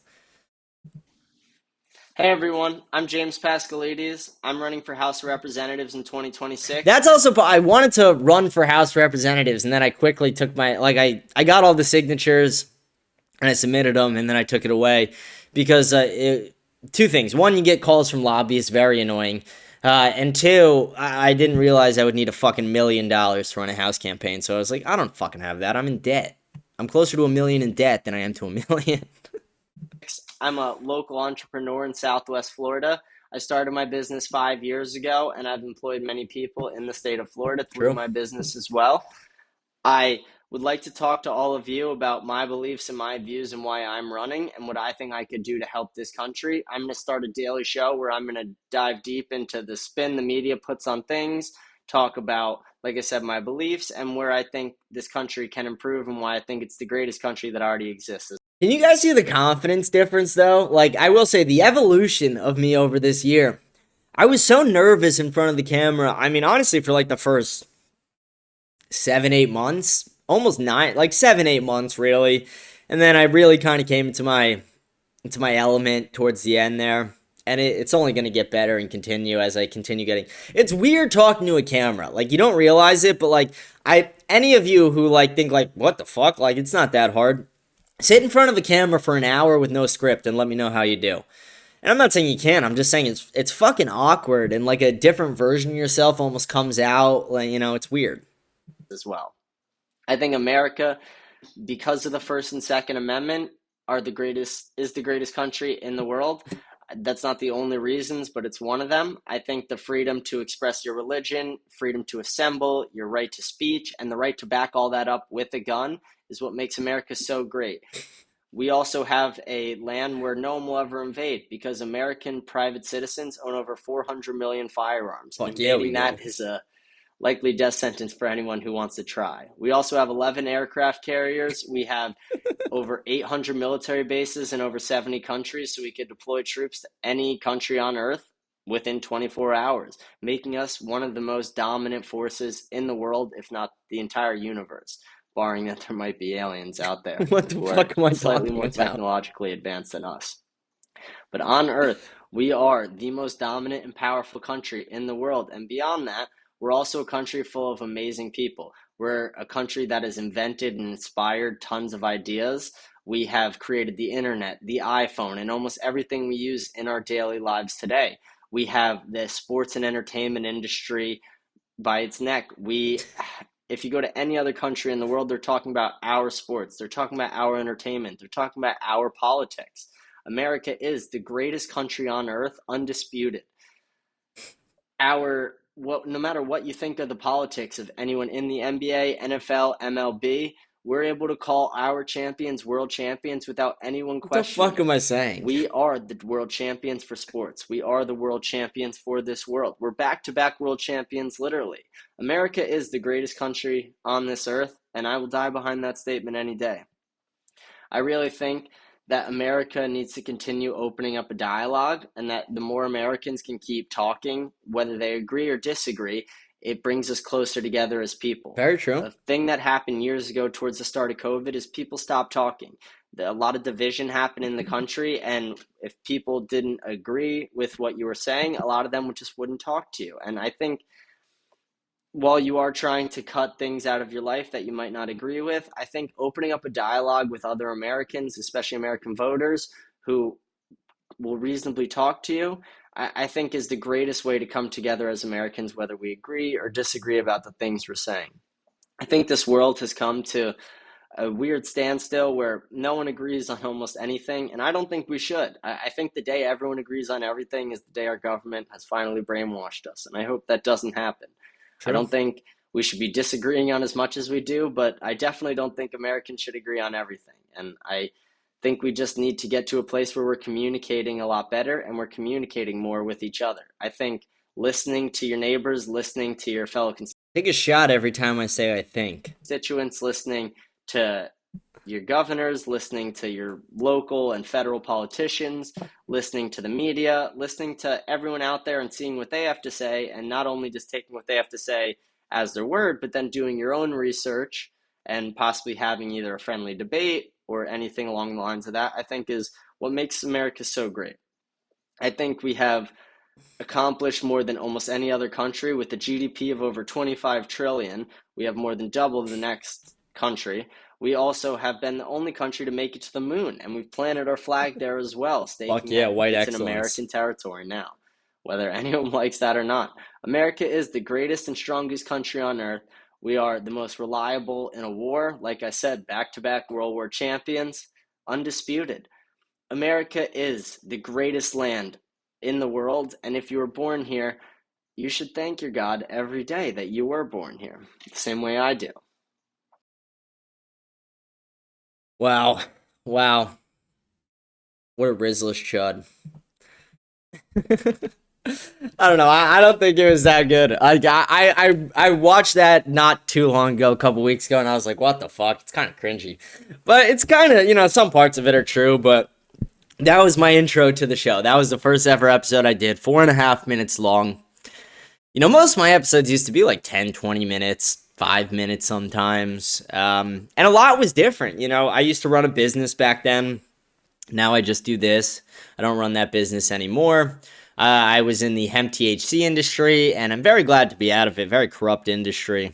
Hey everyone, I'm James Pascalides. I'm running for House of Representatives in 2026. That's also, I wanted to run for House of Representatives, and then I quickly took I got all the signatures, and I submitted them, and then I took it away, because 2 things. 1, you get calls from lobbyists, very annoying. And 2, I didn't realize I would need a fucking $1 million to run a House campaign, so I was like, I don't fucking have that. I'm in debt. I'm closer to $1 million in debt than I am to $1 million. I'm a local entrepreneur in Southwest Florida. I started my business 5 years ago, and I've employed many people in the state of Florida through my business as well. I would like to talk to all of you about my beliefs and my views and why I'm running and what I think I could do to help this country. I'm going to start a daily show where I'm going to dive deep into the spin the media puts on things, talk about, like I said, my beliefs and where I think this country can improve and why I think it's the greatest country that already exists. Can you guys see the confidence difference, though? Like, I will say, the evolution of me over this year. I was so nervous in front of the camera. I mean, honestly, for like the first 7-8 months, almost 9, like 7-8 months, really. And then I really kind of came into my element towards the end there. And it's only going to get better and continue as I continue getting... It's weird talking to a camera. Like, you don't realize it, but like, any of you who like think like, what the fuck? Like, it's not that hard. Sit in front of a camera for an hour with no script and let me know how you do. And I'm not saying you can't. I'm just saying it's fucking awkward, and like a different version of yourself almost comes out. Like, it's weird as well. I think America, because of the First and Second Amendment, is the greatest country in the world. That's not the only reasons, but it's one of them. I think the freedom to express your religion, freedom to assemble, your right to speech, and the right to back all that up with a gun is what makes America so great. We also have a land where no one will ever invade because American private citizens own over 400 million firearms. Fuck yeah, we Invading do. that is a likely death sentence for anyone who wants to try. We also have 11 aircraft carriers. We have over 800 military bases in over 70 countries, so we could deploy troops to any country on Earth within 24 hours, making us one of the most dominant forces in the world, if not the entire universe, barring that there might be aliens out there What the who are fuck am I slightly talking more about? technologically advanced than us. But on Earth, we are the most dominant and powerful country in the world. And beyond that, we're also a country full of amazing people. We're a country that has invented and inspired tons of ideas. We have created the internet, the iPhone, and almost everything we use in our daily lives today. We have the sports and entertainment industry by its neck. If you go to any other country in the world, they're talking about our sports, they're talking about our entertainment, they're talking about our politics. America is the greatest country on earth, undisputed. No matter what you think of the politics of anyone in the NBA, NFL, MLB, we're able to call our champions world champions without anyone What the questioning fuck it. am I saying? We are the world champions for sports. We are the world champions for this world. We're back-to-back world champions, literally. America is the greatest country on this earth, and I will die behind that statement any day. I really think that America needs to continue opening up a dialogue, and that the more Americans can keep talking, whether they agree or disagree, it brings us closer together as people. Very true. A thing that happened years ago towards the start of COVID is people stopped talking. A lot of division happened in the country, and if people didn't agree with what you were saying, a lot of them just wouldn't talk to you. And I think while you are trying to cut things out of your life that you might not agree with, I think opening up a dialogue with other Americans, especially American voters who will reasonably talk to you, I think is the greatest way to come together as Americans, whether we agree or disagree about the things we're saying. I think this world has come to a weird standstill where no one agrees on almost anything, and I don't think we should. I think the day everyone agrees on everything is the day our government has finally brainwashed us, and I hope that doesn't happen. I True. don't think we should be disagreeing on as much as we do, but I definitely don't think Americans should agree on everything. And I think we just need to get to a place where we're communicating a lot better and we're communicating more with each other. I think listening to your neighbors, listening to your fellow Take a shot every time I say I think. constituents, listening to your governors, listening to your local and federal politicians, listening to the media, listening to everyone out there and seeing what they have to say, and not only just taking what they have to say as their word, but then doing your own research and possibly having either a friendly debate or anything along the lines of that, I think is what makes America so great. I think we have accomplished more than almost any other country with a GDP of over 25 trillion. We have more than double the next country. We also have been the only country to make it to the moon, and we've planted our flag there as well, Fuck stating yeah, that white it's an excellence. American territory now, whether anyone likes that or not. America is the greatest and strongest country on earth. We are the most reliable in a war. Like I said, back-to-back World War champions, undisputed. America is the greatest land in the world, and if you were born here, you should thank your God every day that you were born here, the same way I do. Wow. Wow. What a Rizlish chud. I don't know. I don't think it was that good. I watched that not too long ago, a couple weeks ago, and I was like, what the fuck? It's kind of cringy. But it's kind of, some parts of it are true, but that was my intro to the show. That was the first ever episode I did, 4.5 minutes long. Most of my episodes used to be like 10, 20 minutes, 5 minutes sometimes. And a lot was different. I used to run a business back then. Now I just do this. I don't run that business anymore. I was in the hemp THC industry, and I'm very glad to be out of it. Very corrupt industry.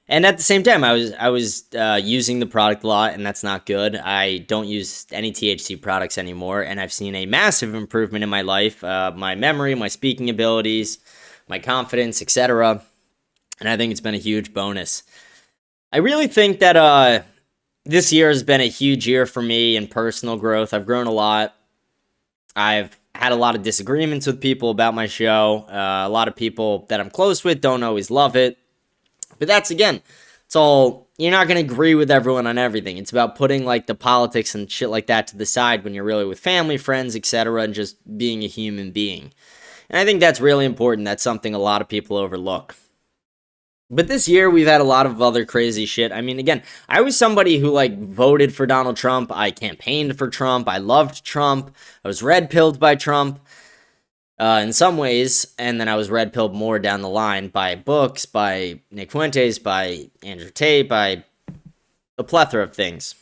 And at the same time, I was using the product a lot, and that's not good. I don't use any THC products anymore, and I've seen a massive improvement in my life, my memory, my speaking abilities, my confidence, etc. And I think it's been a huge bonus. I really think that this year has been a huge year for me in personal growth. I've grown a lot. I've had a lot of disagreements with people about my show. A lot of people that I'm close with don't always love it. But that's, again, it's all, you're not going to agree with everyone on everything. It's about putting, like, the politics and shit like that to the side when you're really with family, friends, etc., and just being a human being. And I think that's really important. That's something a lot of people overlook. But this year, we've had a lot of other crazy shit. I mean, again, I was somebody who, like, voted for Donald Trump. I campaigned for Trump. I loved Trump. I was red-pilled by Trump in some ways. And then I was red-pilled more down the line by books, by Nick Fuentes, by Andrew Tate, by a plethora of things.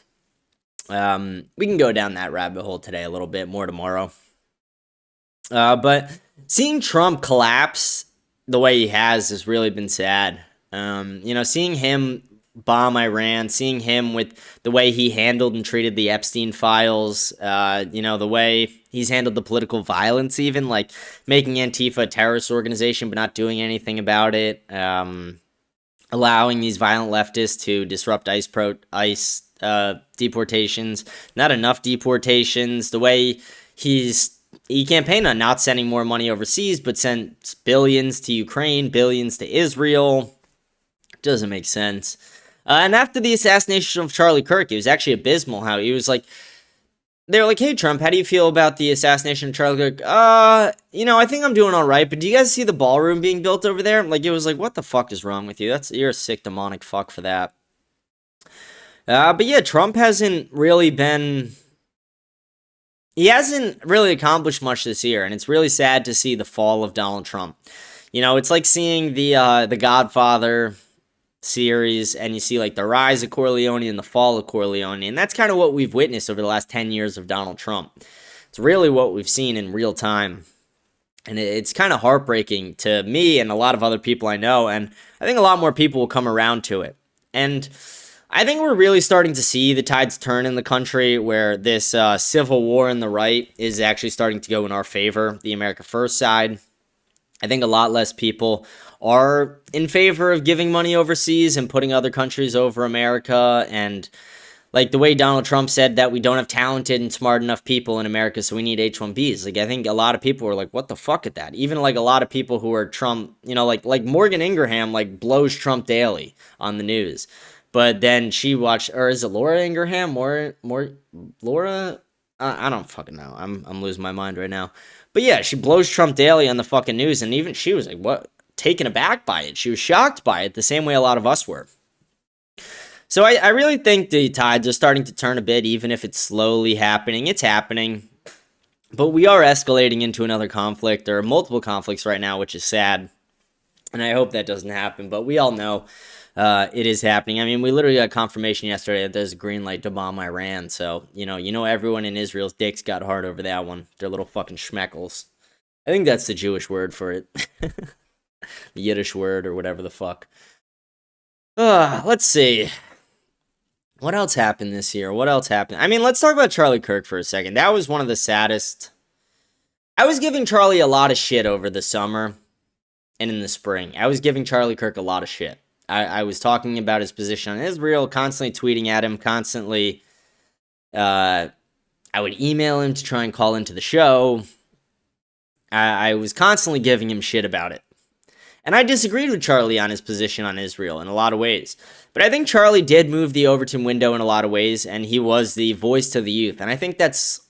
We can go down that rabbit hole today a little bit, more tomorrow. But seeing Trump collapse the way he has really been sad. Seeing him bomb Iran, seeing him with the way he handled and treated the Epstein files, the way he's handled the political violence, even like making Antifa a terrorist organization but not doing anything about it, allowing these violent leftists to disrupt ICE deportations, not enough deportations, the way he campaigned on not sending more money overseas, but sent billions to Ukraine, billions to Israel. Doesn't make sense. And after the assassination of Charlie Kirk, it was actually abysmal how he was like, they were like, hey, Trump, how do you feel about the assassination of Charlie Kirk? I think I'm doing all right, but do you guys see the ballroom being built over there? Like, it was like, what the fuck is wrong with you? You're a sick, demonic fuck for that. But yeah, Trump hasn't really accomplished much this year, and it's really sad to see the fall of Donald Trump. It's like seeing the Godfather series, and you see like the rise of Corleone and the fall of Corleone, and that's kind of what we've witnessed over the last 10 years of Donald Trump. It's really what we've seen in real time, and it's kind of heartbreaking to me and a lot of other people I know, and I think a lot more people will come around to it. And I think we're really starting to see the tides turn in the country, where this civil war in the right is actually starting to go in our favor, the America First side. I think a lot less people are in favor of giving money overseas and putting other countries over America. And like the way Donald Trump said that we don't have talented and smart enough people in America, so we need H-1Bs. Like, I think a lot of people were like, what the fuck at that? Even like a lot of people who are Trump, like Morgan Ingraham, like blows Trump daily on the news. But then she watched, or is it Laura Ingraham? Laura? I don't fucking know. I'm losing my mind right now. But yeah, she blows Trump daily on the fucking news, and even she was like, what? Taken aback by it. She was shocked by it, the same way a lot of us were. So I really think the tides are starting to turn a bit, even if it's slowly happening. It's happening. But we are escalating into another conflict, or multiple conflicts right now, which is sad. And I hope that doesn't happen, but we all know it is happening. I mean, we literally got confirmation yesterday that there's a green light to bomb Iran. So, everyone in Israel's dicks got hard over that one. They're little fucking schmeckles. I think that's the Jewish word for it. The Yiddish word or whatever the fuck. Let's see. What else happened this year? What else happened? I mean, let's talk about Charlie Kirk for a second. That was one of the saddest. I was giving Charlie a lot of shit over the summer and in the spring. I was giving Charlie Kirk a lot of shit. I was talking about his position on Israel, constantly tweeting at him, constantly. I would email him to try and call into the show. I was constantly giving him shit about it. And I disagreed with Charlie on his position on Israel in a lot of ways. But I think Charlie did move the Overton window in a lot of ways, and he was the voice to the youth. And I think that's...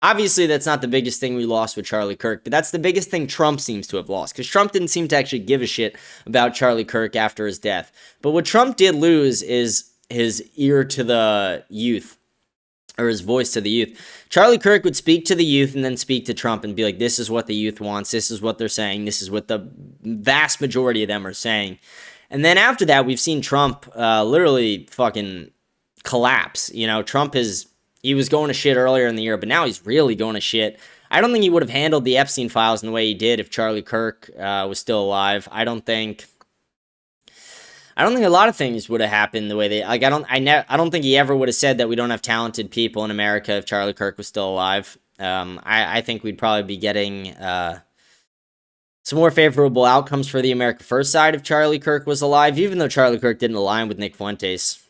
Obviously, that's not the biggest thing we lost with Charlie Kirk, but that's the biggest thing Trump seems to have lost, because Trump didn't seem to actually give a shit about Charlie Kirk after his death. But what Trump did lose is his ear to the youth, or his voice to the youth. Charlie Kirk would speak to the youth and then speak to Trump and be like, this is what the youth wants, this is what they're saying, this is what the vast majority of them are saying. And then after that, we've seen Trump literally fucking collapse. Trump he was going to shit earlier in the year, but now he's really going to shit. I don't think he would have handled the Epstein files in the way he did if Charlie Kirk was still alive. I don't think a lot of things would have happened the way they... Like, I don't think he ever would have said that we don't have talented people in America if Charlie Kirk was still alive. I think we'd probably be getting some more favorable outcomes for the America First side if Charlie Kirk was alive, even though Charlie Kirk didn't align with Nick Fuentes.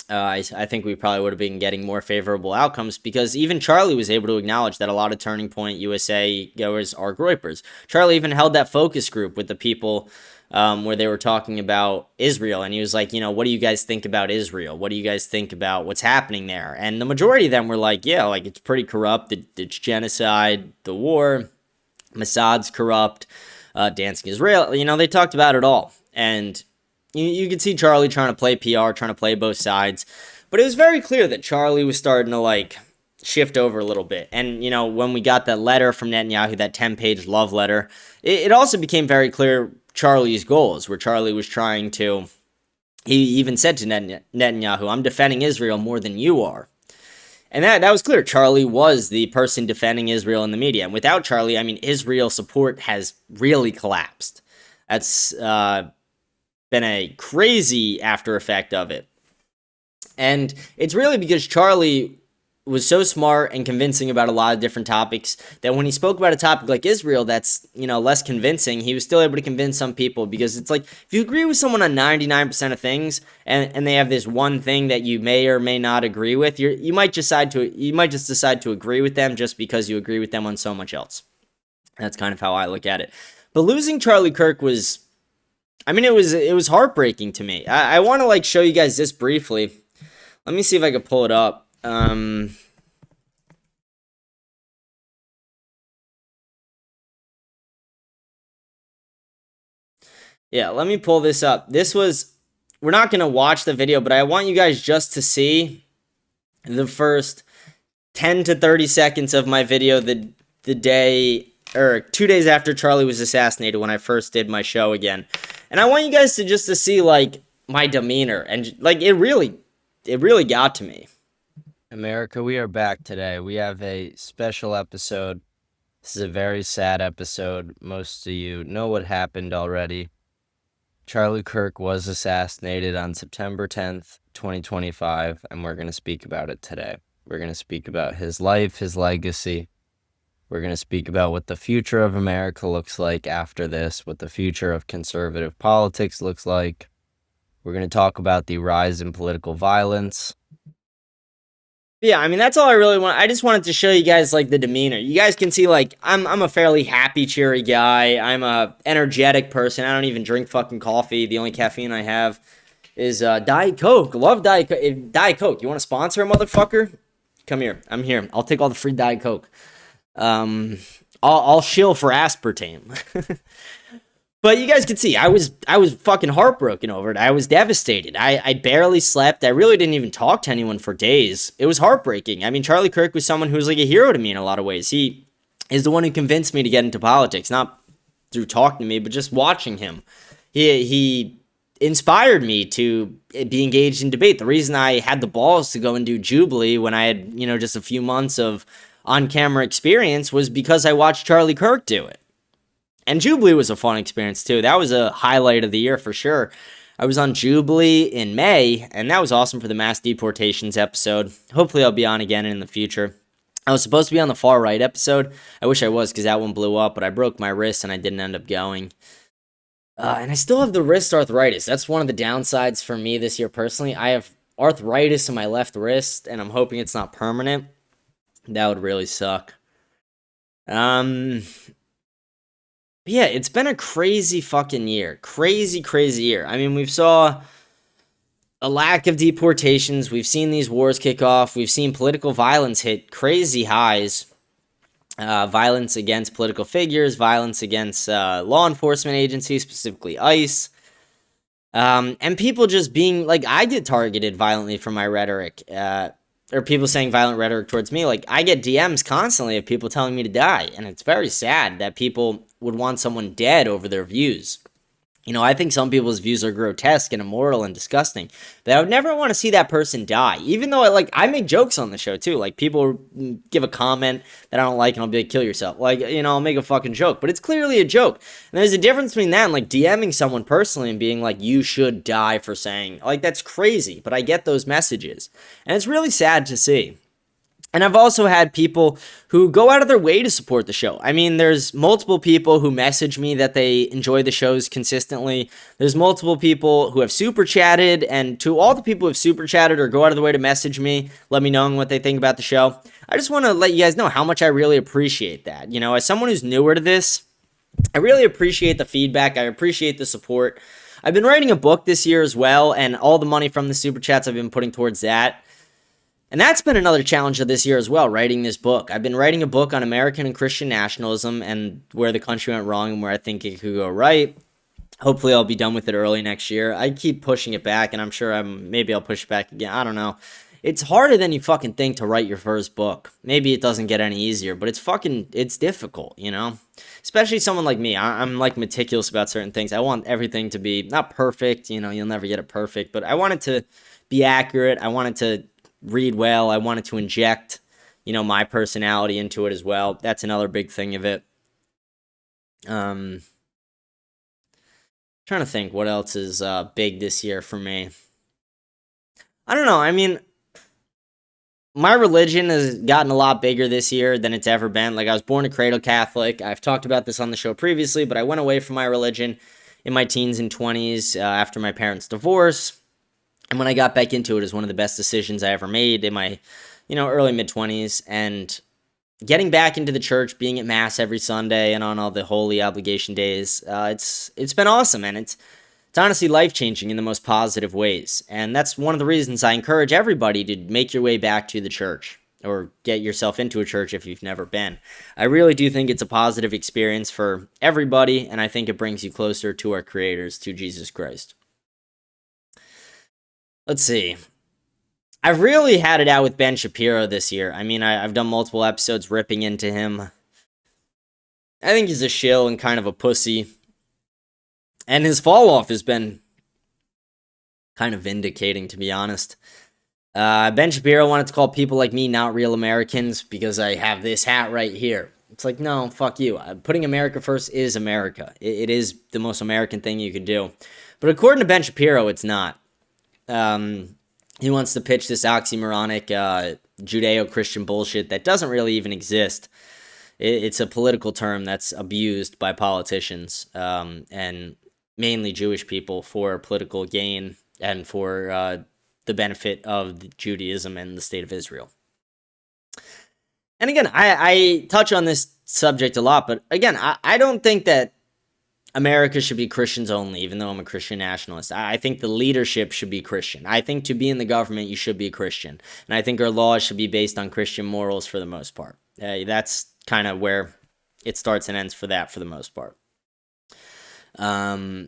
I think we probably would have been getting more favorable outcomes, because even Charlie was able to acknowledge that a lot of Turning Point USA goers are groypers. Charlie even held that focus group with the people where they were talking about Israel, and he was like, what do you guys think about Israel? What do you guys think about what's happening there? And the majority of them were like, yeah, like it's pretty corrupt. It's genocide, the war, Mossad's corrupt, dancing Israel. They talked about it all. And you could see Charlie trying to play PR, trying to play both sides. But it was very clear that Charlie was starting to, like, shift over a little bit. And, when we got that letter from Netanyahu, that 10-page love letter, it also became very clear Charlie's goals, where Charlie was trying to, he even said to Netanyahu, I'm defending Israel more than you are. And that was clear. Charlie was the person defending Israel in the media. And without Charlie, Israel support has really collapsed. That's been a crazy after effect of it. And it's really because Charlie was so smart and convincing about a lot of different topics that when he spoke about a topic like Israel that's, less convincing, he was still able to convince some people, because it's like, if you agree with someone on 99% of things and they have this one thing that you may or may not agree with, you might just decide to agree with them just because you agree with them on so much else. That's kind of how I look at it. But losing Charlie Kirk was, it was heartbreaking to me. I want to, like, show you guys this briefly. Let me see if I can pull it up. Yeah, let me pull this up. We're not going to watch the video, but I want you guys just to see the first 10 to 30 seconds of my video the day, or 2 days after Charlie was assassinated, when I first did my show again. And I want you guys to see, like, my demeanor, and, like, it really got to me. America, we are back today. We have a special episode. This is a very sad episode. Most of you know what happened already. Charlie Kirk was assassinated on September 10th, 2025, and we're going to speak about it today. We're going to speak about his life, his legacy. We're going to speak about what the future of America looks like after this, what the future of conservative politics looks like. We're going to talk about the rise in political violence. Yeah, that's all I really want. I just wanted to show you guys, like, the demeanor. You guys can see, like, I'm a fairly happy, cheery guy. I'm a energetic person. I don't even drink fucking coffee. The only caffeine I have is Diet Coke. Love Diet Coke. Diet Coke, you want to sponsor a motherfucker? Come here. I'm here. I'll take all the free Diet Coke. I'll shill for aspartame. But you guys can see, I was fucking heartbroken over it. I was devastated. I barely slept. I really didn't even talk to anyone for days. It was heartbreaking. Charlie Kirk was someone who was like a hero to me in a lot of ways. He is the one who convinced me to get into politics, not through talking to me, but just watching him. He inspired me to be engaged in debate. The reason I had the balls to go and do Jubilee when I had, just a few months of on-camera experience was because I watched Charlie Kirk do it. And Jubilee was a fun experience, too. That was a highlight of the year, for sure. I was on Jubilee in May, and that was awesome for the mass deportations episode. Hopefully I'll be on again in the future. I was supposed to be on the far right episode. I wish I was, because that one blew up, but I broke my wrist, and I didn't end up going. And I still have the wrist arthritis. That's one of the downsides for me this year, personally. I have arthritis in my left wrist, and I'm hoping it's not permanent. That would really suck. Yeah, it's been a crazy fucking year. Crazy year. We've saw a lack of deportations. We've seen these wars kick off. We've seen political violence hit crazy highs. Violence against political figures, violence against law enforcement agencies, specifically ICE. And people just being, like, I get targeted violently for my rhetoric. Or people saying violent rhetoric towards me. Like, I get DMs constantly of people telling me to die. And it's very sad that people would want someone dead over their views. I think some people's views are grotesque and immoral and disgusting, but I would never want to see that person die. Even though I make jokes on the show too. Like, people give a comment that I don't like and I'll be like, kill yourself. Like, I'll make a fucking joke, but it's clearly a joke. And there's a difference between that and, like, DMing someone personally and being like, you should die for saying, like, that's crazy. But I get those messages, and it's really sad to see. And I've also had people who go out of their way to support the show. I mean, there's multiple people who message me that they enjoy the shows consistently. There's multiple people who have super chatted, and to all the people who have super chatted or go out of their way to message me, let me know what they think about the show. I just want to let you guys know how much I really appreciate that. You know, as someone who's newer to this, I really appreciate the feedback. I appreciate the support. I've been writing a book this year as well, and all the money from the super chats I've been putting towards that. And that's been another challenge of this year as well, writing this book. I've been writing a book on American and Christian nationalism and where the country went wrong and where I think it could go right. Hopefully I'll be done with it early next year. I keep pushing it back, and I'm sure maybe I'll push it back again. I don't know. It's harder than you fucking think to write your first book. Maybe it doesn't get any easier, but it's difficult, you know? Especially someone like me. I'm like meticulous about certain things. I want everything to be not perfect, you know, you'll never get it perfect, but I want it to be accurate. I want it to read well. I wanted to inject, you know, my personality into it as well. That's another big thing of it. Trying to think what else is big this year for me. I don't know. I mean, my religion has gotten a lot bigger this year than it's ever been. Like, I was born a cradle Catholic. I've talked about this on the show previously, but I went away from my religion in my teens and 20s after my parents' divorce. And when I got back into it, it was one of the best decisions I ever made in my, you know, early mid-20s. And getting back into the church, being at Mass every Sunday and on all the holy obligation days, it's been awesome. And it's honestly life-changing in the most positive ways. And that's one of the reasons I encourage everybody to make your way back to the church or get yourself into a church if you've never been. I really do think it's a positive experience for everybody, and I think it brings you closer to our creators, to Jesus Christ. Let's see. I've really had it out with Ben Shapiro this year. I mean, I've done multiple episodes ripping into him. I think he's a shill and kind of a pussy. And his fall off has been kind of vindicating, to be honest. Ben Shapiro wanted to call people like me not real Americans because I have this hat right here. It's like, no, fuck you. Putting America first is America. It is the most American thing you can do. But according to Ben Shapiro, it's not. He wants to pitch this oxymoronic Judeo-Christian bullshit that doesn't really even exist. It's a political term that's abused by politicians and mainly Jewish people for political gain and for the benefit of Judaism and the state of Israel. And again, I touch on this subject a lot, but again, I don't think that America should be Christians only, even though I'm a Christian nationalist. I think the leadership should be Christian. I think to be in the government, you should be a Christian. And I think our laws should be based on Christian morals for the most part. That's kind of where it starts and ends for that for the most part. But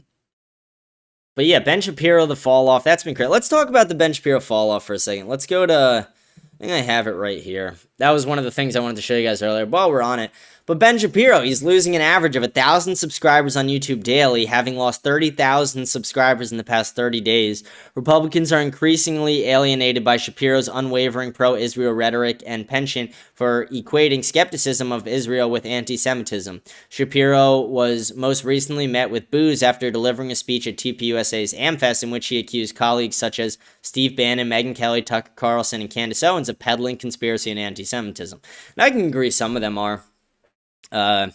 yeah, Ben Shapiro, the fall off, that's been great. Let's talk about the Ben Shapiro fall off for a second. Let's go to, I think I have it right here. That was one of the things I wanted to show you guys earlier while we're on it. But Ben Shapiro, he's losing an average of 1,000 subscribers on YouTube daily, having lost 30,000 subscribers in the past 30 days. Republicans are increasingly alienated by Shapiro's unwavering pro-Israel rhetoric and penchant for equating skepticism of Israel with anti-Semitism. Shapiro was most recently met with boos after delivering a speech at TPUSA's AmFest in which he accused colleagues such as Steve Bannon, Megyn Kelly, Tucker Carlson, and Candace Owens of peddling conspiracy and anti-Semitism. And I can agree some of them are. But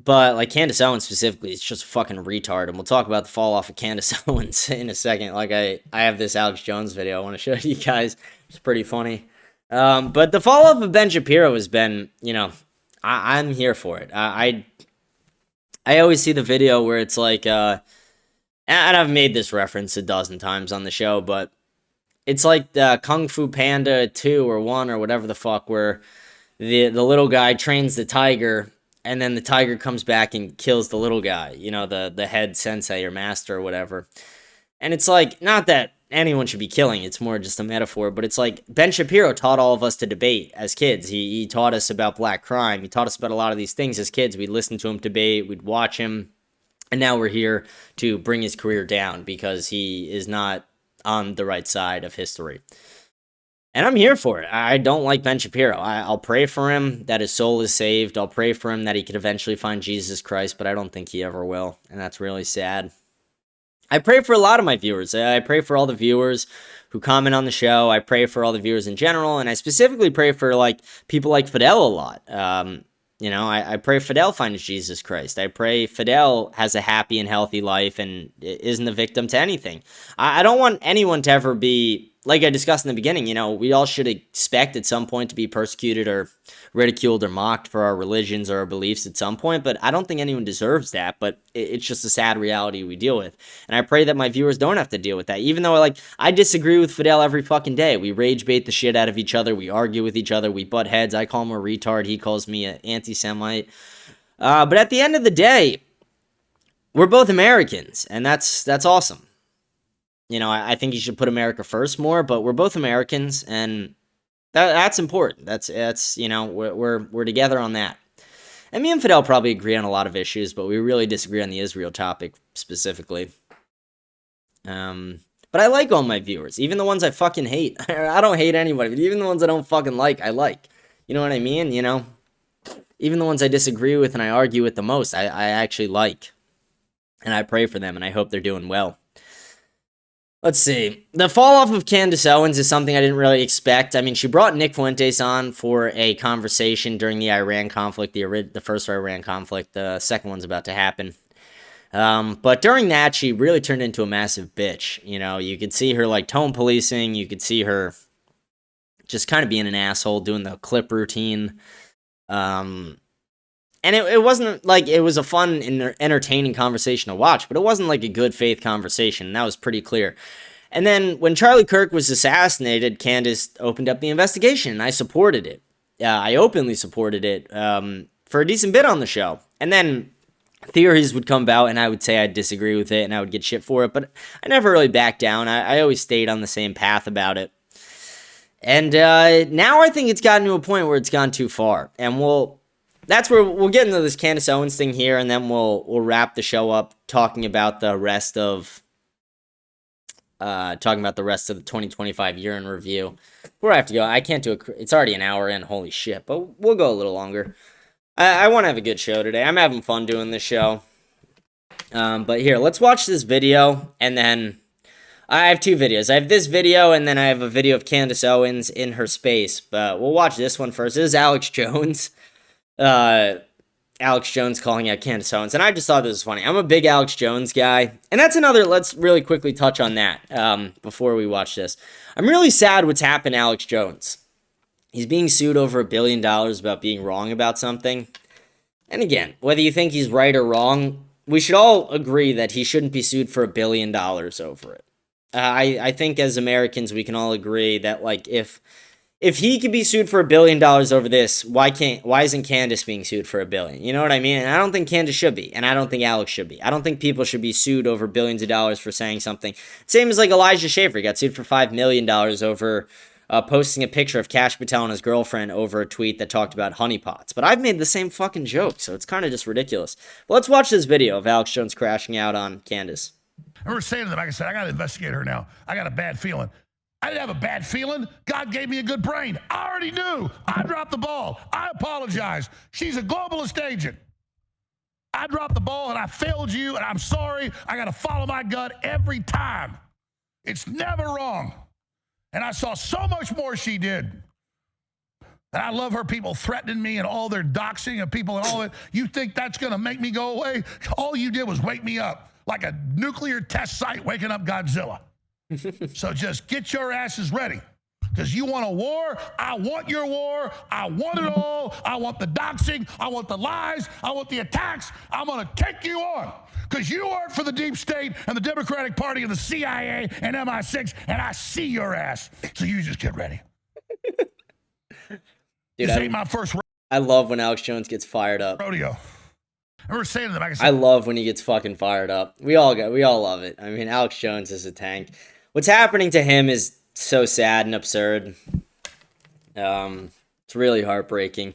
like Candace Owens specifically, it's just a fucking retard, and we'll talk about the fall off of Candace Owens in a second. Like I have this Alex Jones video I want to show you guys. It's pretty funny. But the fall off of Ben Shapiro has been, you know, I'm here for it. I always see the video where it's like, and I've made this reference a dozen times on the show, but it's like Kung Fu Panda 2 or 1 or whatever the fuck, where the little guy trains the tiger, and then the tiger comes back and kills the little guy, you know, the head sensei or master or whatever. And it's like, not that anyone should be killing, it's more just a metaphor, but it's like Ben Shapiro taught all of us to debate as kids. He taught us about black crime. He taught us about a lot of these things as kids. We'd listen to him debate, we'd watch him, and now we're here to bring his career down because he is not on the right side of history. And I'm here for it. I don't like Ben Shapiro. I'll pray for him that his soul is saved. I'll pray for him that he could eventually find Jesus Christ, but I don't think he ever will, and that's really sad. I pray for a lot of my viewers. I pray for all the viewers who comment on the show. I pray for all the viewers in general, and I specifically pray for like people like Fidel a lot. I pray Fidel finds Jesus Christ. I pray Fidel has a happy and healthy life and isn't a victim to anything. I don't want anyone to ever be, like I discussed in the beginning, we all should expect at some point to be persecuted or ridiculed or mocked for our religions or our beliefs at some point, but I don't think anyone deserves that, but it's just a sad reality we deal with. And I pray that my viewers don't have to deal with that, even though, I disagree with Fidel every fucking day. We rage bait the shit out of each other, we argue with each other, we butt heads, I call him a retard, he calls me an anti-Semite. But at the end of the day, we're both Americans, and that's awesome. I think you should put America first more, but we're both Americans, and that's important. That's we're together on that. And me and Fidel probably agree on a lot of issues, but we really disagree on the Israel topic specifically. But I like all my viewers, even the ones I fucking hate. I don't hate anybody, but even the ones I don't fucking like, I like. You know what I mean? Even the ones I disagree with and I argue with the most, I actually like. And I pray for them, and I hope they're doing well. Let's see. The fall off of Candace Owens is something I didn't really expect. I mean, she brought Nick Fuentes on for a conversation during the Iran conflict, the first Iran conflict. The second one's about to happen. But during that, she really turned into a massive bitch. You could see her tone policing. You could see her just kind of being an asshole, doing the clip routine. And it wasn't it was a fun and entertaining conversation to watch, but it wasn't a good faith conversation, and that was pretty clear. And then when Charlie Kirk was assassinated, Candace opened up the investigation, and I supported it. I openly supported it for a decent bit on the show. And then theories would come about, and I would say I'd disagree with it, and I would get shit for it, but I never really backed down. I always stayed on the same path about it. And now I think it's gotten to a point where it's gone too far, and that's where we'll get into this Candace Owens thing here, and then we'll wrap the show up talking about the rest of the 2025 year in review. Where I have to go, I can't do it. It's already an hour in. Holy shit! But we'll go a little longer. I want to have a good show today. I'm having fun doing this show. But here, let's watch this video, and then I have two videos. I have this video, and then I have a video of Candace Owens in her space. But we'll watch this one first. This is Alex Jones. Alex Jones calling out Candace Owens, and I just thought this was funny. I'm a big Alex Jones guy, and that's another, let's really quickly touch on that, before we watch this. I'm really sad what's happened to Alex Jones. He's being sued over $1 billion about being wrong about something, and again, whether you think he's right or wrong, we should all agree that he shouldn't be sued for $1 billion over it. I think as Americans, we can all agree that, if he could be sued for $1 billion over this, why isn't Candace being sued for $1 billion? You know what I mean? And I don't think Candace should be, and I don't think Alex should be. I don't think people should be sued over billions of dollars for saying something. Same as Elijah Schaffer got sued for $5 million over posting a picture of Kash Patel and his girlfriend over a tweet that talked about honeypots. But I've made the same fucking joke, so it's kind of just ridiculous. But let's watch this video of Alex Jones crashing out on Candace. I remember saying to them, like I said, I got to investigate her now. I got a bad feeling. I didn't have a bad feeling. God gave me a good brain. I already knew. I dropped the ball. I apologize. She's a globalist agent. I dropped the ball and I failed you, and I'm sorry. I got to follow my gut every time. It's never wrong. And I saw so much more she did. And I love her people threatening me and all their doxing of people and all that. You think that's going to make me go away? All you did was wake me up like a nuclear test site waking up Godzilla. So just get your asses ready, because you want a war. I want your war. I want it all. I want the doxing. I want the lies. I want the attacks. I'm going to take you on, because you work for the deep state and the Democratic Party and the CIA and MI6, and I see your ass. So you just get ready. Dude, this ain't my first I love when Alex Jones gets fired up. rodeo. I remember saying to them, I love when he gets fucking fired up. We all love it. I mean, Alex Jones is a tank. What's happening to him is so sad and absurd. It's really heartbreaking.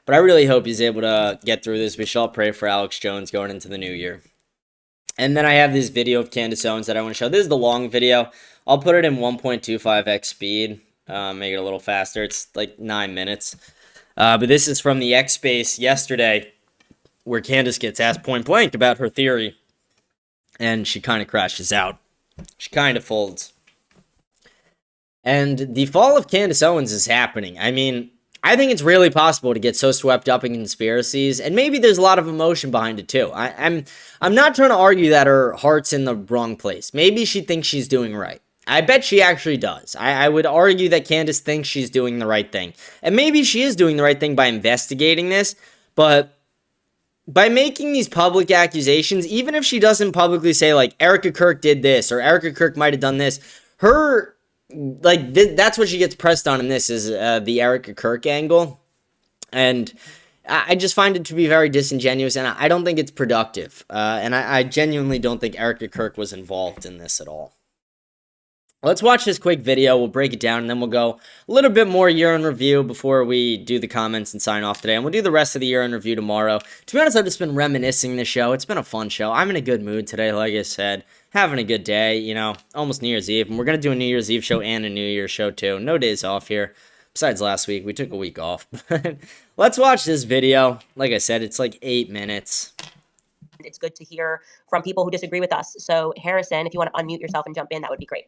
But I really hope he's able to get through this. We shall pray for Alex Jones going into the new year. And then I have this video of Candace Owens that I want to show. This is the long video. I'll put it in 1.25x speed. Make it a little faster. It's 9 minutes. But this is from the X Space yesterday, where Candace gets asked point blank about her theory and she kind of crashes out. She kind of folds. And the fall of Candace Owens is happening. I mean, I think it's really possible to get so swept up in conspiracies, and maybe there's a lot of emotion behind it too. I'm not trying to argue that her heart's in the wrong place. Maybe she thinks she's doing right. I bet she actually does. I would argue that Candace thinks she's doing the right thing. And maybe she is doing the right thing by investigating this, but by making these public accusations, even if she doesn't publicly say, like, Erica Kirk did this, or Erica Kirk might have done this, her, like, that's what she gets pressed on in this, is the Erica Kirk angle. And I just find it to be very disingenuous, and I don't think it's productive. And I genuinely don't think Erica Kirk was involved in this at all. Let's watch this quick video. We'll break it down, and then we'll go a little bit more year in review before we do the comments and sign off today. And we'll do the rest of the year in review tomorrow. To be honest, I've just been reminiscing this show. It's been a fun show. I'm in a good mood today, like I said. Having a good day, you know, almost New Year's Eve. And we're going to do a New Year's Eve show and a New Year's show, too. No days off here. Besides last week, we took a week off. Let's watch this video. Like I said, it's like 8 minutes. It's good to hear from people who disagree with us. So, Harrison, if you want to unmute yourself and jump in, that would be great.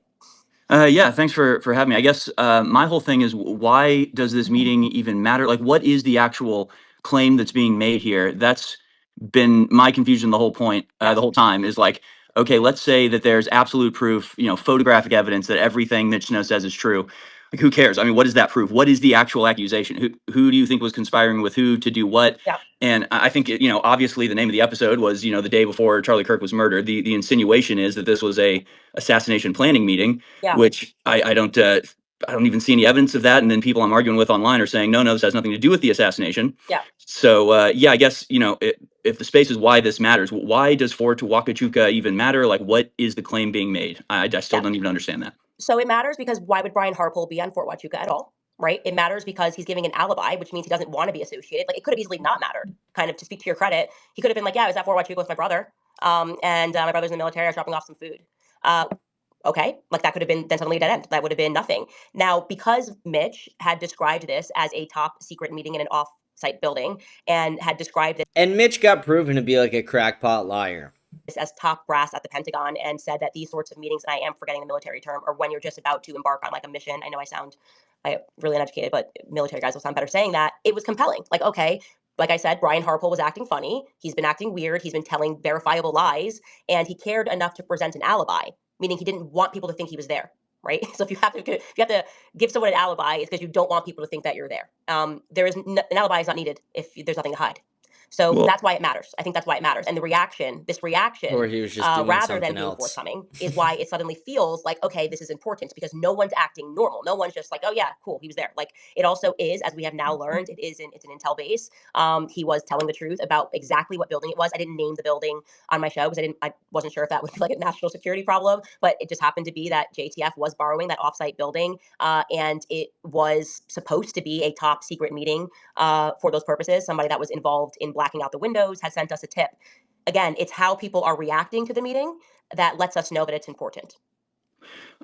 Yeah, thanks for having me. I guess my whole thing is, why does this meeting even matter? Like, what is the actual claim that's being made here? That's been my confusion the whole point, the whole time, is like, okay, let's say that there's absolute proof, photographic evidence that everything Mitch Snow says is true. Like, who cares? I mean, what is that proof? What is the actual accusation? Who do you think was conspiring with who to do what? Yeah. And I think, obviously the name of the episode was, the day before Charlie Kirk was murdered. The insinuation is that this was a assassination planning meeting, which I don't even see any evidence of that. And then people I'm arguing with online are saying, no, this has nothing to do with the assassination. Yeah. So, I guess, if the space is why this matters, why does Fort Huacachuca even matter? Like, what is the claim being made? I still don't even understand that. So it matters because why would Brian Harpole be on Fort Huachuca at all? Right? It matters because he's giving an alibi, which means he doesn't want to be associated. Like, it could have easily not mattered. Kind of, to speak to your credit, he could have been like, yeah, I was at Fort Huachuca with my brother. And my brother's in the military. I was dropping off some food. Okay, like that could have been then suddenly a dead end. That would have been nothing. Now, because Mitch had described this as a top secret meeting in an off-site building and had described it, and Mitch got proven to be like a crackpot liar, as top brass at the Pentagon, and said that these sorts of meetings, and I am forgetting the military term, or when you're just about to embark on like a mission. I know I sound really uneducated, but military guys will sound better saying that. It was compelling. Like, okay, like I said, Brian Harpole was acting funny. He's been acting weird. He's been telling verifiable lies, and he cared enough to present an alibi, meaning he didn't want people to think he was there. Right. So if you have to give someone an alibi, it's because you don't want people to think that you're there. An alibi is not needed if there's nothing to hide. So that's why it matters. I think that's why it matters. And this reaction, or he was just doing rather than being else. forthcoming, is why it suddenly feels like, okay, this is important, because no one's acting normal. No one's just like, oh yeah, cool, he was there. Like, it also is, as we have now learned, it's an intel base. He was telling the truth about exactly what building it was. I didn't name the building on my show because I wasn't sure if that would be like a national security problem, but it just happened to be that JTF was borrowing that offsite building, and it was supposed to be a top secret meeting for those purposes. Somebody that was involved in blacking out the windows had sent us a tip. Again, it's how people are reacting to the meeting that lets us know that it's important.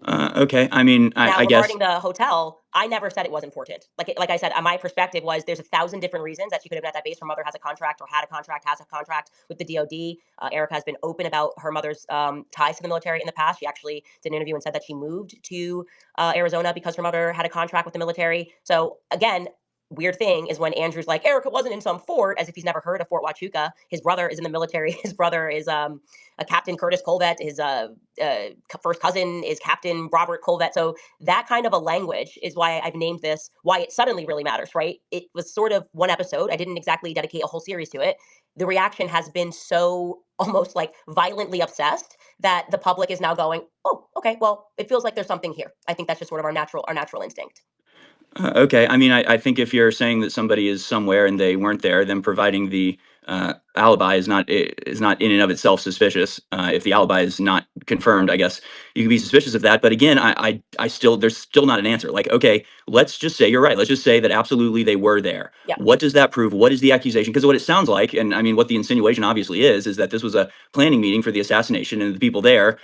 Okay. I mean, I guess regarding the hotel, I never said it was important. Like I said, my perspective was there's 1,000 different reasons that she could have been at that base. Her mother has a contract, or had a contract, has a contract with the DOD. Erica has been open about her mother's ties to the military in the past. She actually did an interview and said that she moved to Arizona because her mother had a contract with the military. So again, weird thing is when Andrew's like, Erica wasn't in some fort, as if he's never heard of Fort Huachuca. His brother is in the military. His brother is a Captain Curtis Colvett. His first cousin is Captain Robert Colvett. So that kind of a language is why I've named this, why it suddenly really matters, right? It was sort of one episode. I didn't exactly dedicate a whole series to it. The reaction has been so almost like violently obsessed that the public is now going, oh, okay, well, it feels like there's something here. I think that's just sort of our natural instinct. Okay. I mean, I think if you're saying that somebody is somewhere and they weren't there, then providing the alibi is not in and of itself suspicious. If the alibi is not confirmed, I guess you can be suspicious of that. But again, I still, there's still not an answer. Like, okay, let's just say you're right. Let's just say that absolutely they were there. Yeah. What does that prove? What is the accusation? Because what it sounds like, and I mean, what the insinuation obviously is that this was a planning meeting for the assassination, and the people there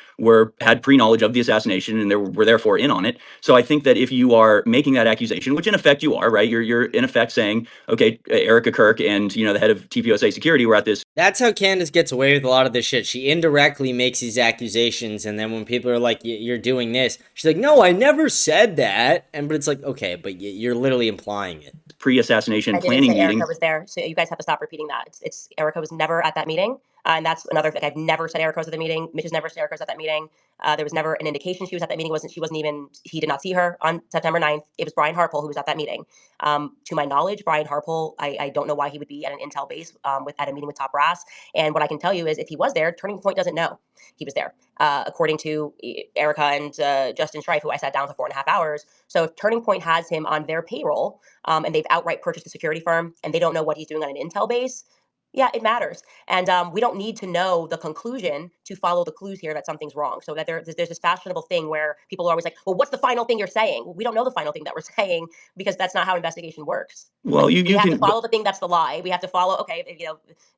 had pre-knowledge of the assassination and were therefore in on it. So I think that if you are making that accusation, which in effect you are, right? You're in effect saying, okay, Erica Kirk and the head of TPUSA security were at start this. That's how Candace gets away with a lot of this shit. She indirectly makes these accusations, and then when people are like, "You're doing this," she's like, "No, I never said that." But it's like, okay, but you're literally implying it. Pre-assassination I didn't planning say meeting. Erica was there, so you guys have to stop repeating that. It's Erica was never at that meeting, and that's another thing. I've never said Erica was at the meeting. Mitch has never said Erica was at that meeting. There was never an indication she was at that meeting. She wasn't even. He did not see her on September 9th. It was Brian Harpole who was at that meeting. To my knowledge, Brian Harpole, I don't know why he would be at an intel base at a meeting with top brass. And what I can tell you is, if he was there, Turning Point doesn't know he was there. According to Erica and Justin Strife, who I sat down for 4.5 hours. So if Turning Point has him on their payroll, and they've outright purchased a security firm, and they don't know what he's doing on an intel base, yeah, it matters. And we don't need to know the conclusion to follow the clues here that something's wrong. So that there's this fashionable thing where people are always like, well, what's the final thing you're saying? Well, we don't know the final thing that we're saying, because that's not how investigation works. Well, Like, you we have can to follow the thing that's the lie. We have to follow, okay,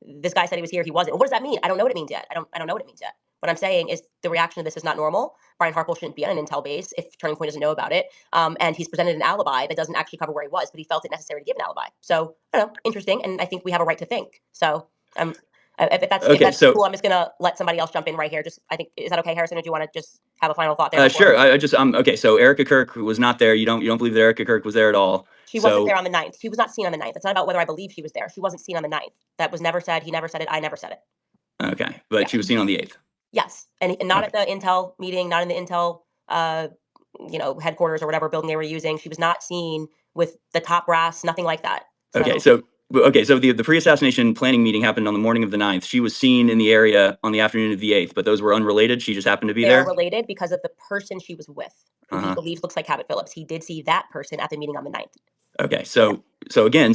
this guy said he was here, he wasn't. Well, what does that mean? I don't know what it means yet. I don't know what it means yet. What I'm saying is the reaction to this is not normal. Brian Harpole shouldn't be on an intel base if Turning Point doesn't know about it. And he's presented an alibi that doesn't actually cover where he was, but he felt it necessary to give an alibi. So, I don't know, interesting. And I think we have a right to think. So, if that's so cool, I'm just gonna let somebody else jump in right here. I think, is that okay, Harrison? Or do you want to just have a final thought there? sure. I just okay. So Erica Kirk was not there. You don't believe that Erica Kirk was there at all. She wasn't there on the 9th. She was not seen on the 9th. It's not about whether I believe she was there. She wasn't seen on the 9th. That was never said. He never said it. I never said it. Okay, but Yeah. she was seen on the 8th. Yes, and not at the Intel meeting, not in the Intel, headquarters or whatever building they were using. She was not seen with the top brass, nothing like that. Okay, so the pre-assassination planning meeting happened on the morning of the 9th. She was seen in the area on the afternoon of the 8th, but those were unrelated. She just happened to be They're there. related because of the person she was with, who he believes looks like Cabot Phillips. He did see that person at the meeting on the 9th. Okay, so again,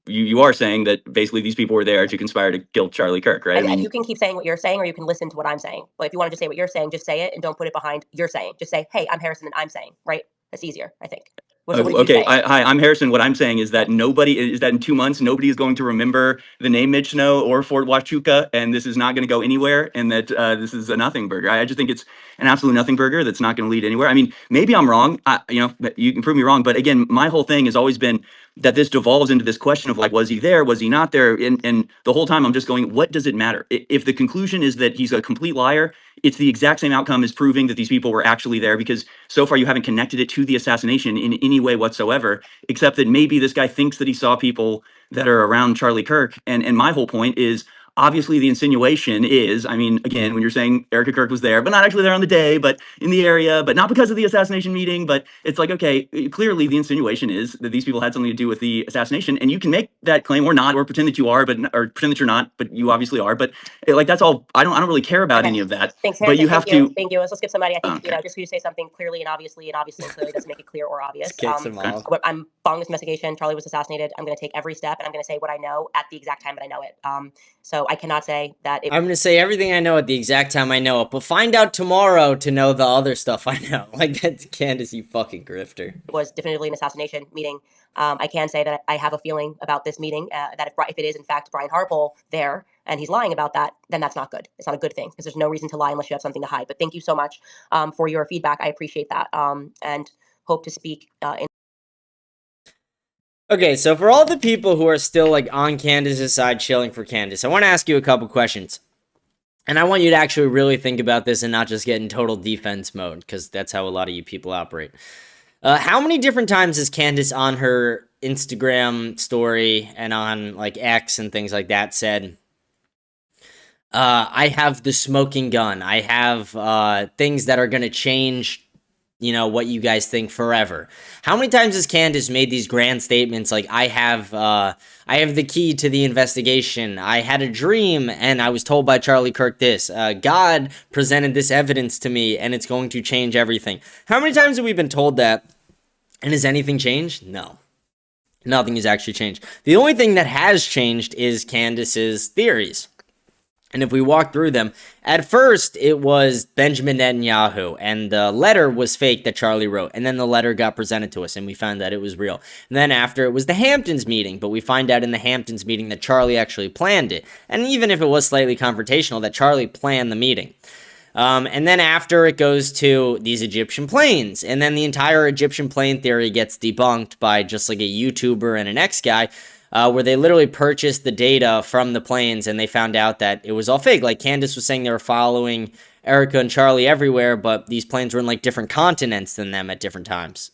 you are saying that basically these people were there to conspire to kill Charlie Kirk, right? You can keep saying what you're saying, or you can listen to what I'm saying. But if you want to just say what you're saying, just say it and don't put it behind you're saying. Just say, hey, I'm Harrison and I'm saying, right? That's easier, I think. Okay, hi, I'm Harrison. What I'm saying is that in 2 months, nobody is going to remember the name Mitch Snow or Fort Huachuca, and this is not going to go anywhere, and that this is a nothing burger. I just think it's an absolute nothing burger that's not going to lead anywhere. I mean, maybe I'm wrong. You can prove me wrong, but again, my whole thing has always been that this devolves into this question of like, was he there? Was he not there? And the whole time I'm just going, what does it matter? If the conclusion is that he's a complete liar, it's the exact same outcome as proving that these people were actually there, because so far you haven't connected it to the assassination in any way whatsoever, except that maybe this guy thinks that he saw people that are around Charlie Kirk. And my whole point is, obviously the insinuation is, I mean, again, when you're saying Erica Kirk was there, but not actually there on the day, but in the area, but not because of the assassination meeting, but it's like, okay, clearly the insinuation is that these people had something to do with the assassination, and you can make that claim or not, or pretend that you are, or pretend that you're not, but you obviously are. But like, that's all. I don't really care about any of that. Thanks, but you have to. Thank you. Let's give somebody. I think just for you to say something clearly and obviously clearly doesn't make it clear or obvious. I'm following this investigation. Charlie was assassinated. I'm going to take every step, and I'm going to say what I know at the exact time that I know it. So I cannot say that. I'm going to say everything I know at the exact time I know it, but find out tomorrow to know the other stuff I know. Like, that's Candace, you fucking grifter. It was definitively an assassination meeting. I can say that I have a feeling about this meeting, that if it is in fact Brian Harpole there and he's lying about that, then that's not good. It's not a good thing, because there's no reason to lie unless you have something to hide. But thank you so much for your feedback. I appreciate that, and hope to speak in. Okay, so for all the people who are still like on Candace's side chilling for Candace, I want to ask you a couple questions. And I want you to actually really think about this and not just get in total defense mode, because that's how a lot of you people operate. How many different times has Candace on her Instagram story and on like X and things like that said, I have the smoking gun. I have things that are going to change, what you guys think forever. How many times has Candace made these grand statements like, I have the key to the investigation. I had a dream and I was told by Charlie Kirk this. God presented this evidence to me and it's going to change everything. How many times have we been told that? And has anything changed? No. Nothing has actually changed. The only thing that has changed is Candace's theories. And if we walk through them, at first it was Benjamin Netanyahu, and the letter was fake that Charlie wrote, and then the letter got presented to us, and we found that it was real. And then after it was the Hamptons meeting, but we find out in the Hamptons meeting that Charlie actually planned it. And even if it was slightly confrontational, that Charlie planned the meeting. And then after it goes to these Egyptian planes, and then the entire Egyptian plane theory gets debunked by just like a YouTuber and an X guy. where they literally purchased the data from the planes and they found out that it was all fake. Like Candace was saying, they were following Erica and Charlie everywhere, but these planes were in like different continents than them at different times.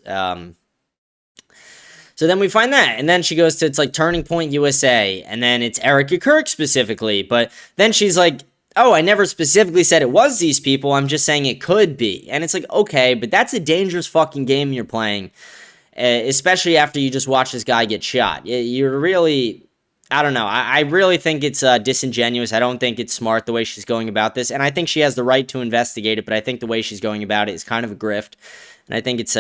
So then we find that, and then she goes to, it's like Turning Point USA, and then it's Erica Kirk specifically, but then she's like, oh, I never specifically said it was these people, I'm just saying it could be. And it's like, okay, but that's a dangerous fucking game you're playing, especially after you just watch this guy get shot. You're really, I don't know, I really think it's disingenuous. I don't think it's smart the way she's going about this, and I think she has the right to investigate it, but I think the way she's going about it is kind of a grift, and I think it's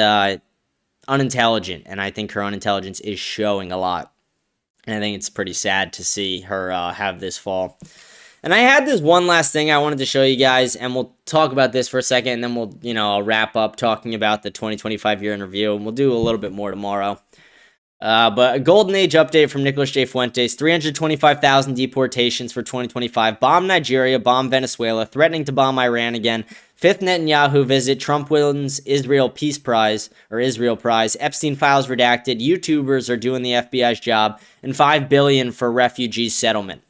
unintelligent, and I think her unintelligence is showing a lot. And I think it's pretty sad to see her have this fall. And I had this one last thing I wanted to show you guys, and we'll talk about this for a second, and then we'll, I'll wrap up talking about the 2025 year in review, and we'll do a little bit more tomorrow. But a golden age update from Nicholas J. Fuentes: 325,000 deportations for 2025. Bomb Nigeria, bomb Venezuela, threatening to bomb Iran again. Fifth Netanyahu visit, Trump wins Israel Peace Prize, or Israel Prize. Epstein files redacted, YouTubers are doing the FBI's job, and $5 billion for refugee settlement.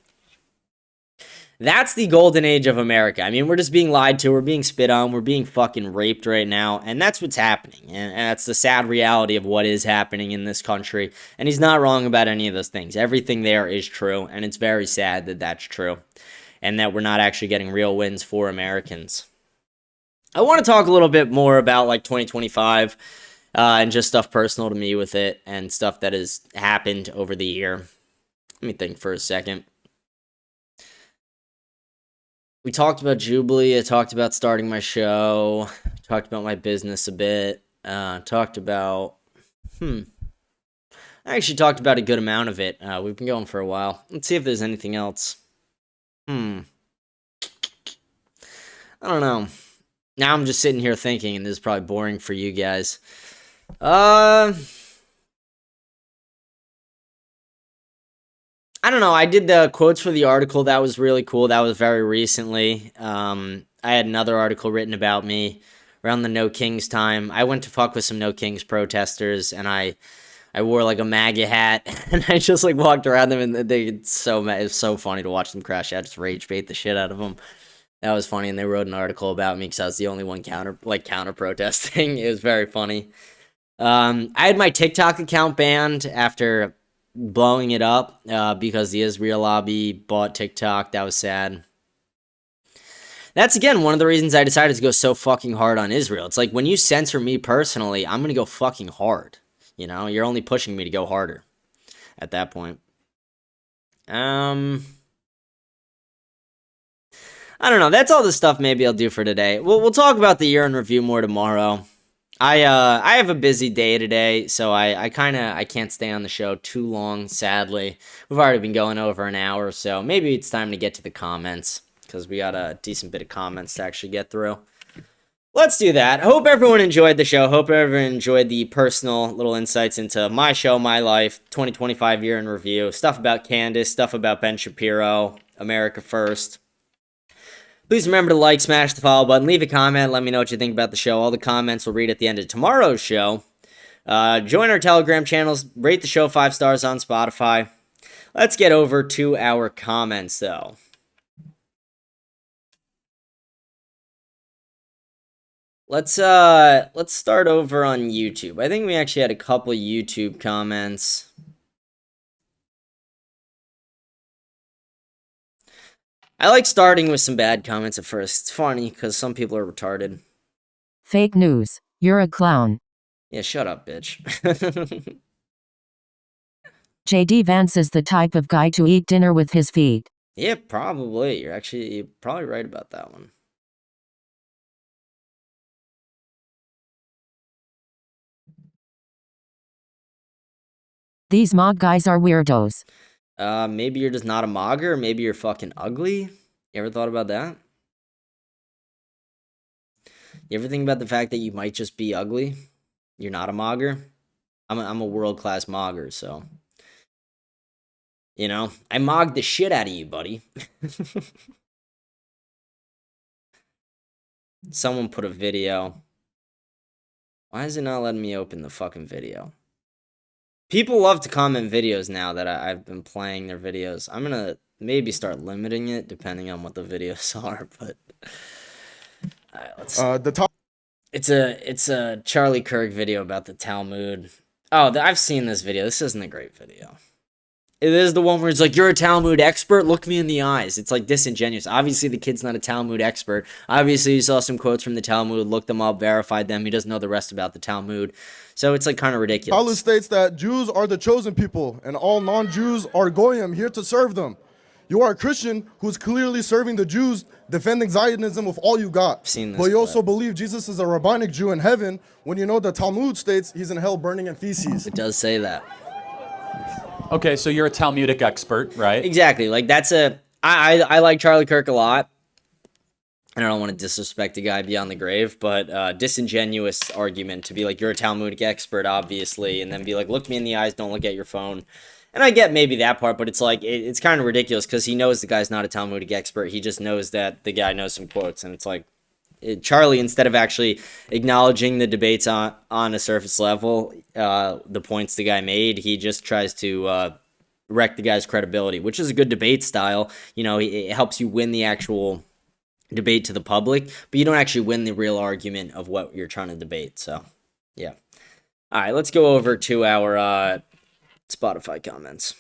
That's the golden age of America. I mean, we're just being lied to, we're being spit on, we're being fucking raped right now, and that's what's happening. And that's the sad reality of what is happening in this country. And he's not wrong about any of those things. Everything there is true, and it's very sad that that's true, and that we're not actually getting real wins for Americans. I want to talk a little bit more about like 2025 and just stuff personal to me with it and stuff that has happened over the year. Let me think for a second. We talked about Jubilee. I talked about starting my show. Talked about my business a bit. Talked about... I actually talked about a good amount of it. We've been going for a while. Let's see if there's anything else. I don't know. Now I'm just sitting here thinking, and this is probably boring for you guys. I don't know. I did the quotes for the article. That was really cool. That was very recently. I had another article written about me around the No Kings time. I went to fuck with some No Kings protesters, and I wore like a MAGA hat, and I just like walked around them, and it was so funny to watch them crash out. Just rage bait the shit out of them. That was funny, and they wrote an article about me because I was the only one counter protesting. It was very funny. I had my TikTok account banned after blowing it up because the Israel lobby bought TikTok. That was sad. That's, again, one of the reasons I decided to go so fucking hard on Israel. It's like, when you censor me personally, I'm going to go fucking hard. You're only pushing me to go harder at that point. I don't know. That's all the stuff maybe I'll do for today. We'll talk about the year in review more tomorrow. I have a busy day today, so I can't stay on the show too long, sadly. We've already been going over an hour, so maybe it's time to get to the comments, because we got a decent bit of comments to actually get through. Let's do that. Hope everyone enjoyed the show. Hope everyone enjoyed the personal little insights into my show, my life, 2025 year in review, stuff about Candace, stuff about Ben Shapiro, America First. Please remember to like, smash the follow button, leave a comment, let me know what you think about the show. All the comments we'll read at the end of tomorrow's show. Join our Telegram channels, rate the show 5 stars on Spotify. Let's get over to our comments, though. Let's start over on YouTube. I think we actually had a couple YouTube comments. I like starting with some bad comments at first. It's funny, because some people are retarded. Fake news. You're a clown. Yeah, shut up, bitch. JD Vance is the type of guy to eat dinner with his feet. Yeah, probably. You're probably right about that one. These MOG guys are weirdos. Maybe you're just not a mogger, or maybe you're fucking ugly. You ever thought about that? You ever think about the fact that you might just be ugly? You're not a mogger? I'm a world-class mogger, so... I mogged the shit out of you, buddy. Someone put a video. Why is it not letting me open the fucking video? People love to comment videos now that I've been playing their videos. I'm gonna maybe start limiting it depending on what the videos are, but all right, let's see. The top. It's a Charlie Kirk video about the Talmud. Oh, I've seen this video. This isn't a great video. It is the one where it's like, you're a Talmud expert? Look me in the eyes. It's like disingenuous. Obviously, the kid's not a Talmud expert. Obviously, he saw some quotes from the Talmud, looked them up, verified them. He doesn't know the rest about the Talmud. So it's like kind of ridiculous. Talmud states that Jews are the chosen people and all non-Jews are goyim, here to serve them. You are a Christian who's clearly serving the Jews, defending Zionism with all you got. I've seen this but you clip. also believe Jesus is a rabbinic Jew in heaven when you know the Talmud states he's in hell burning in feces. It does say that. Okay, so you're a Talmudic expert, right? Exactly. Like that's I like Charlie Kirk a lot. I don't want to disrespect the guy beyond the grave, but disingenuous argument to be like, you're a Talmudic expert, obviously, and then be like, look me in the eyes, don't look at your phone. And I get maybe that part, but it's like, it's kind of ridiculous because he knows the guy's not a Talmudic expert. He just knows that the guy knows some quotes, and it's like, Charlie, instead of actually acknowledging the debates on a surface level, the points the guy made, he just tries to wreck the guy's credibility, which is a good debate style. You know, it helps you win the actual debate to the public, but you don't actually win the real argument of what you're trying to debate. So, yeah. All right, let's go over to our Spotify comments.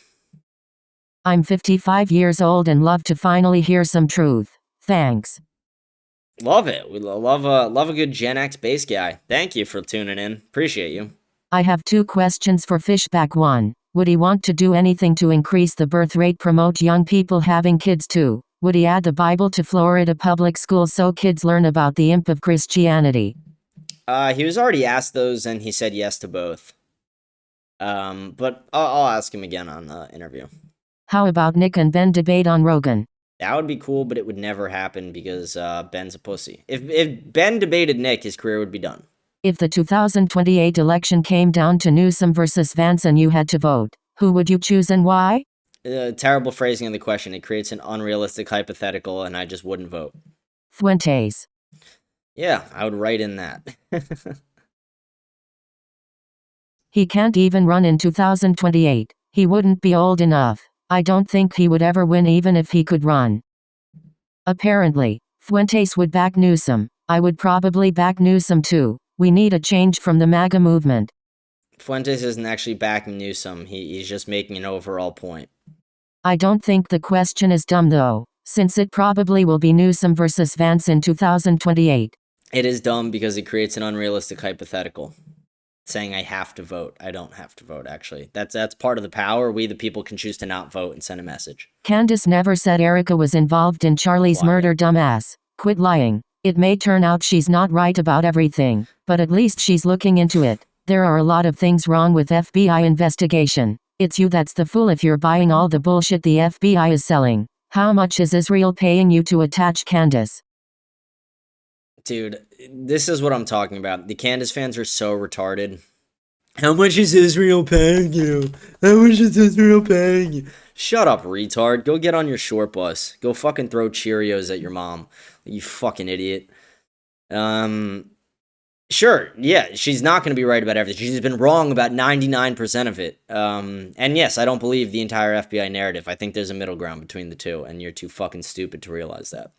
I'm 55 years old and love to finally hear some truth. Thanks. Love it. We love a good Gen X bass guy. Thank you for tuning in. Appreciate you. I have 2 questions for Fishback. 1. Would he want to do anything to increase the birth rate, promote young people having kids? 2. Would he add the Bible to Florida public schools so kids learn about the imp of Christianity? He was already asked those, and he said yes to both. But I'll ask him again on the interview. How about Nick and Ben debate on Rogan? That would be cool, but it would never happen because Ben's a pussy. If Ben debated Nick, his career would be done. If the 2028 election came down to Newsom versus Vance and you had to vote, who would you choose and why? Terrible phrasing of the question. It creates an unrealistic hypothetical, and I just wouldn't vote. Fuentes. Yeah, I would write in that. He can't even run in 2028. He wouldn't be old enough. I don't think he would ever win even if he could run. Apparently, Fuentes would back Newsom. I would probably back Newsom too. We need a change from the MAGA movement. Fuentes isn't actually backing Newsom. He's just making an overall point. I don't think the question is dumb though, since it probably will be Newsom versus Vance in 2028. It is dumb because it creates an unrealistic hypothetical. Saying I have to vote. I don't have to vote, actually. That's part of the power. We, the people, can choose to not vote and send a message. Candace never said Erica was involved in Charlie's murder, dumbass. Quit lying. It may turn out she's not right about everything, but at least she's looking into it. There are a lot of things wrong with FBI investigation. It's you that's the fool if you're buying all the bullshit the FBI is selling. How much is Israel paying you to attach Candace? Dude, this is what I'm talking about. The Candace fans are so retarded. How much is Israel paying you? How much is Israel paying you? Shut up, retard. Go get on your short bus. Go fucking throw Cheerios at your mom. You fucking idiot. Sure, yeah, she's not going to be right about everything. She's been wrong about 99% of it. And yes, I don't believe the entire FBI narrative. I think there's a middle ground between the two, and you're too fucking stupid to realize that.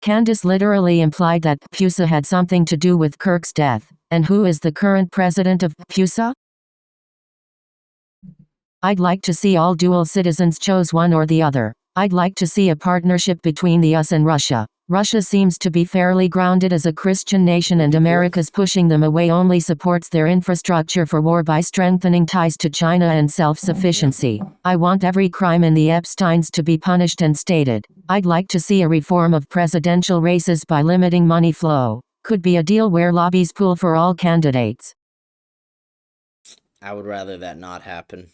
Candace literally implied that PUSA had something to do with Kirk's death. And who is the current president of PUSA? I'd like to see all dual citizens choose one or the other. I'd like to see a partnership between the US and Russia. Russia seems to be fairly grounded as a Christian nation, and America's pushing them away only supports their infrastructure for war by strengthening ties to China and self-sufficiency. I want every crime in the Epsteins to be punished and stated. I'd like to see a reform of presidential races by limiting money flow. Could be a deal where lobbies pool for all candidates. I would rather that not happen,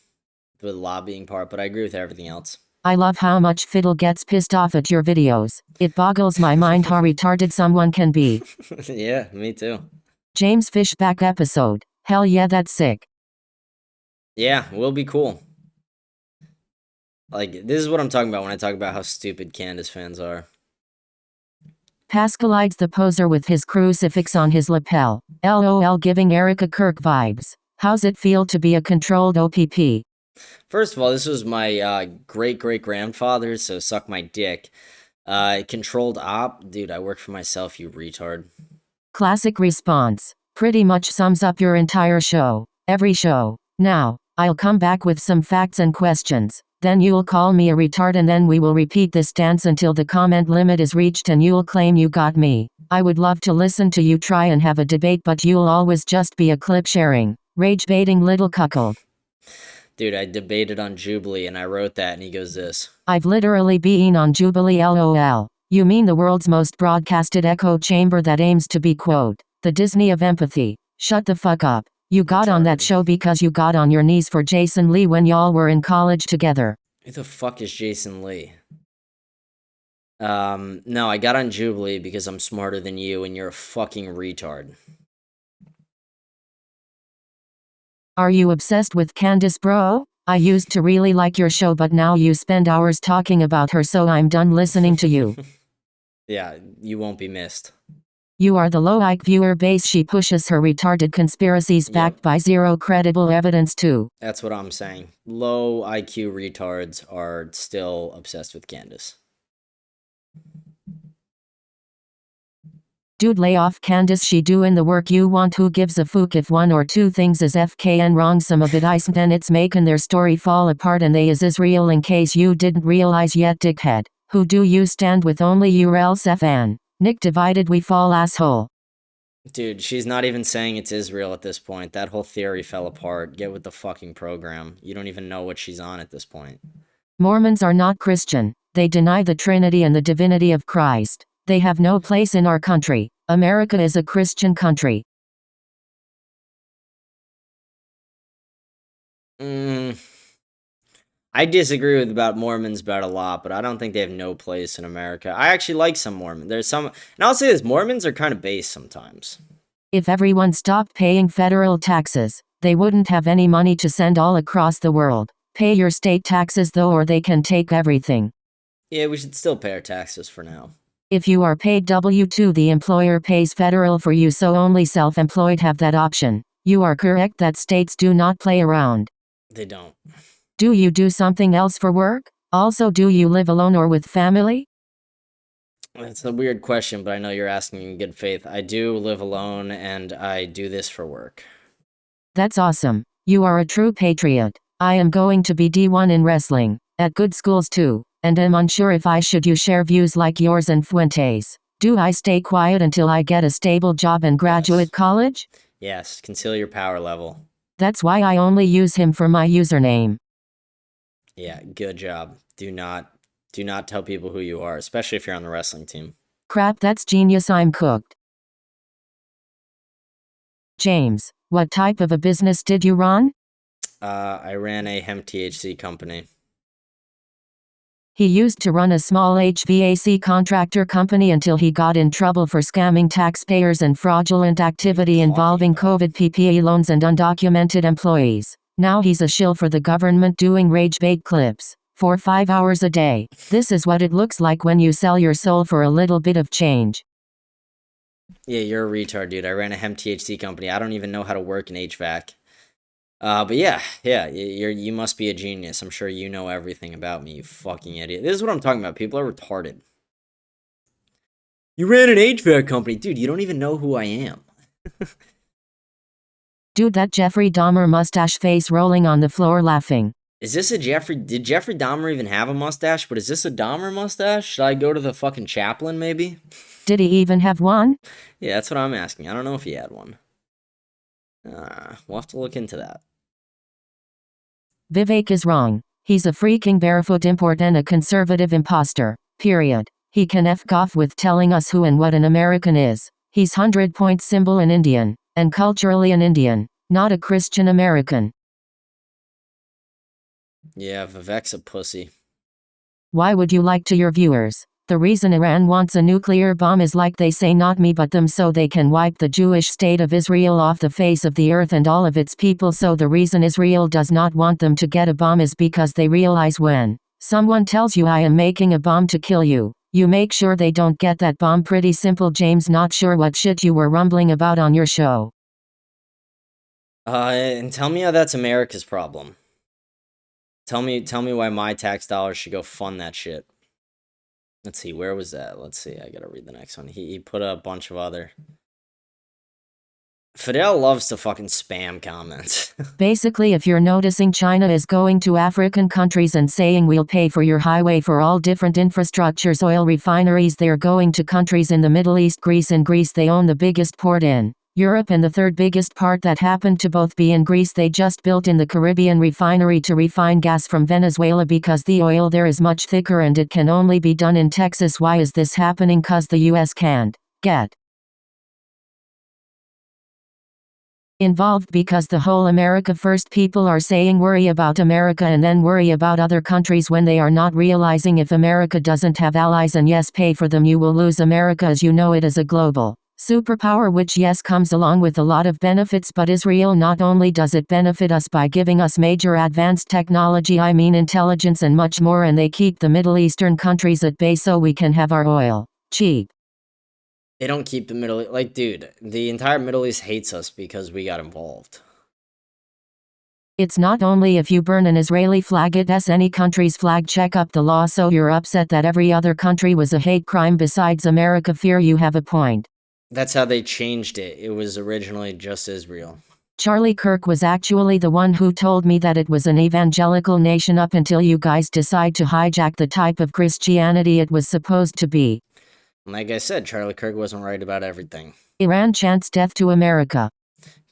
the lobbying part, but I agree with everything else. I love how much Fiddle gets pissed off at your videos. It boggles my mind how retarded someone can be. Yeah, me too. James Fishback episode. Hell yeah, that's sick. Yeah, will be cool. Like, this is what I'm talking about when I talk about how stupid Candace fans are. Pascalides the poser with his crucifix on his lapel. LOL, giving Erica Kirk vibes. How's it feel to be a controlled OPP? First of all, this was my great-great-grandfather, so suck my dick. Controlled op? Dude, I work for myself, you retard. Classic response. Pretty much sums up your entire show. Every show. Now, I'll come back with some facts and questions. Then you'll call me a retard and then we will repeat this dance until the comment limit is reached and you'll claim you got me. I would love to listen to you try and have a debate, but you'll always just be a clip sharing, rage baiting little cuckold. Dude, I debated on Jubilee and I wrote that and he goes this. I've literally been on Jubilee LOL. You mean the world's most broadcasted echo chamber that aims to be quote, the Disney of empathy. Shut the fuck up. You got on that show because you got on your knees for Jason Lee when y'all were in college together. Who the fuck is Jason Lee? No, I got on Jubilee because I'm smarter than you and you're a fucking retard. Are you obsessed with Candace, bro? I used to really like your show, but now you spend hours talking about her, so I'm done listening to you. Yeah, you won't be missed. You are the low IQ viewer base. She pushes her retarded conspiracies backed by zero credible evidence too. That's what I'm saying. Low IQ retards are still obsessed with Candace. Dude, lay off Candace. She doing the work you want. Who gives a fuck if one or two things is FKN wrong? Some of it isn't, and it's making their story fall apart, and they is Israel in case you didn't realize yet, dickhead. Who do you stand with? Only you, else FN. Nick divided we fall, asshole. Dude, she's not even saying it's Israel at this point. That whole theory fell apart. Get with the fucking program. You don't even know what she's on at this point. Mormons are not Christian. They deny the Trinity and the divinity of Christ. They have no place in our country. America is a Christian country. I disagree with about Mormons about a lot, but I don't think they have no place in America. I actually like some Mormons. There's some, and I'll say this, Mormons are kind of base sometimes. If everyone stopped paying federal taxes, they wouldn't have any money to send all across the world. Pay your state taxes though, or they can take everything. Yeah, we should still pay our taxes for now. If you are paid W-2, the employer pays federal for you, so only self-employed have that option. You are correct that states do not play around. They don't. Do you do something else for work? Also, do you live alone or with family? That's a weird question, but I know you're asking in good faith. I do live alone, and I do this for work. That's awesome. You are a true patriot. I am going to be D1 in wrestling, at good schools too, and am unsure if I should share views like yours and Fuentes. Do I stay quiet until I get a stable job and graduate college? Yes, conceal your power level. That's why I only use him for my username. Yeah, good job. Do not tell people who you are, especially if you're on the wrestling team. Crap, that's genius. I'm cooked. James, what type of a business did you run? I ran a hemp THC company. He used to run a small HVAC contractor company until he got in trouble for scamming taxpayers and fraudulent activity involving COVID PPE loans and undocumented employees. Now he's a shill for the government doing rage bait clips for 5 hours a day. This is what it looks like when you sell your soul for a little bit of change. Yeah, you're a retard, dude. I ran a hemp THC company. I don't even know how to work in HVAC. But yeah, you must be a genius. I'm sure you know everything about me, you fucking idiot. This is what I'm talking about. People are retarded. You ran an HVAC company. Dude, you don't even know who I am. Dude, that Jeffrey Dahmer mustache face rolling on the floor laughing. Is this a Jeffrey? Did Jeffrey Dahmer even have a mustache? But is this a Dahmer mustache? Should I go to the fucking chaplain, maybe? Did he even have one? Yeah, that's what I'm asking. I don't know if he had one. We'll have to look into that. Vivek is wrong. He's a freaking barefoot import and a conservative imposter. Period. He can F off with telling us who and what an American is. He's 100-point symbol an Indian, and culturally an Indian, not a Christian American. Yeah, Vivek's a pussy. Why would you like to your viewers? The reason Iran wants a nuclear bomb is like they say not me but them, so they can wipe the Jewish state of Israel off the face of the earth and all of its people. So the reason Israel does not want them to get a bomb is because they realize when someone tells you I am making a bomb to kill you, you make sure they don't get that bomb. Pretty simple. James, not sure what shit you were rumbling about on your show. And tell me how that's America's problem. Tell me why my tax dollars should go fund that shit. Let's see, where was that? Let's see, I gotta read the next one. He put a bunch of other... Fidel loves to fucking spam comments. Basically, if you're noticing China is going to African countries and saying we'll pay for your highway for all different infrastructures, oil refineries, they're going to countries in the Middle East. In Greece they own the biggest port in Europe and the third biggest part that happened to both be in Greece. They just built in the Caribbean refinery to refine gas from Venezuela because the oil there is much thicker and it can only be done in Texas. Why is this happening? Cause the US can't get involved because the whole America first people are saying worry about America and then worry about other countries when they are not realizing if America doesn't have allies and yes pay for them, you will lose America as you know it as a global superpower, which yes comes along with a lot of benefits, but Israel not only does it benefit us by giving us major advanced technology, I mean intelligence and much more, and they keep the Middle Eastern countries at bay so we can have our oil cheap. They don't keep the Middle East... Like, dude, the entire Middle East hates us because we got involved. It's not only if you burn an Israeli flag, it's any country's flag. Check up the law. So you're upset that every other country was a hate crime besides America? Fear you have a point. That's how they changed it. It was originally just Israel. Charlie Kirk was actually the one who told me that it was an evangelical nation up until you guys decide to hijack the type of Christianity it was supposed to be. Like I said, Charlie Kirk wasn't right about everything. Iran chants death to America.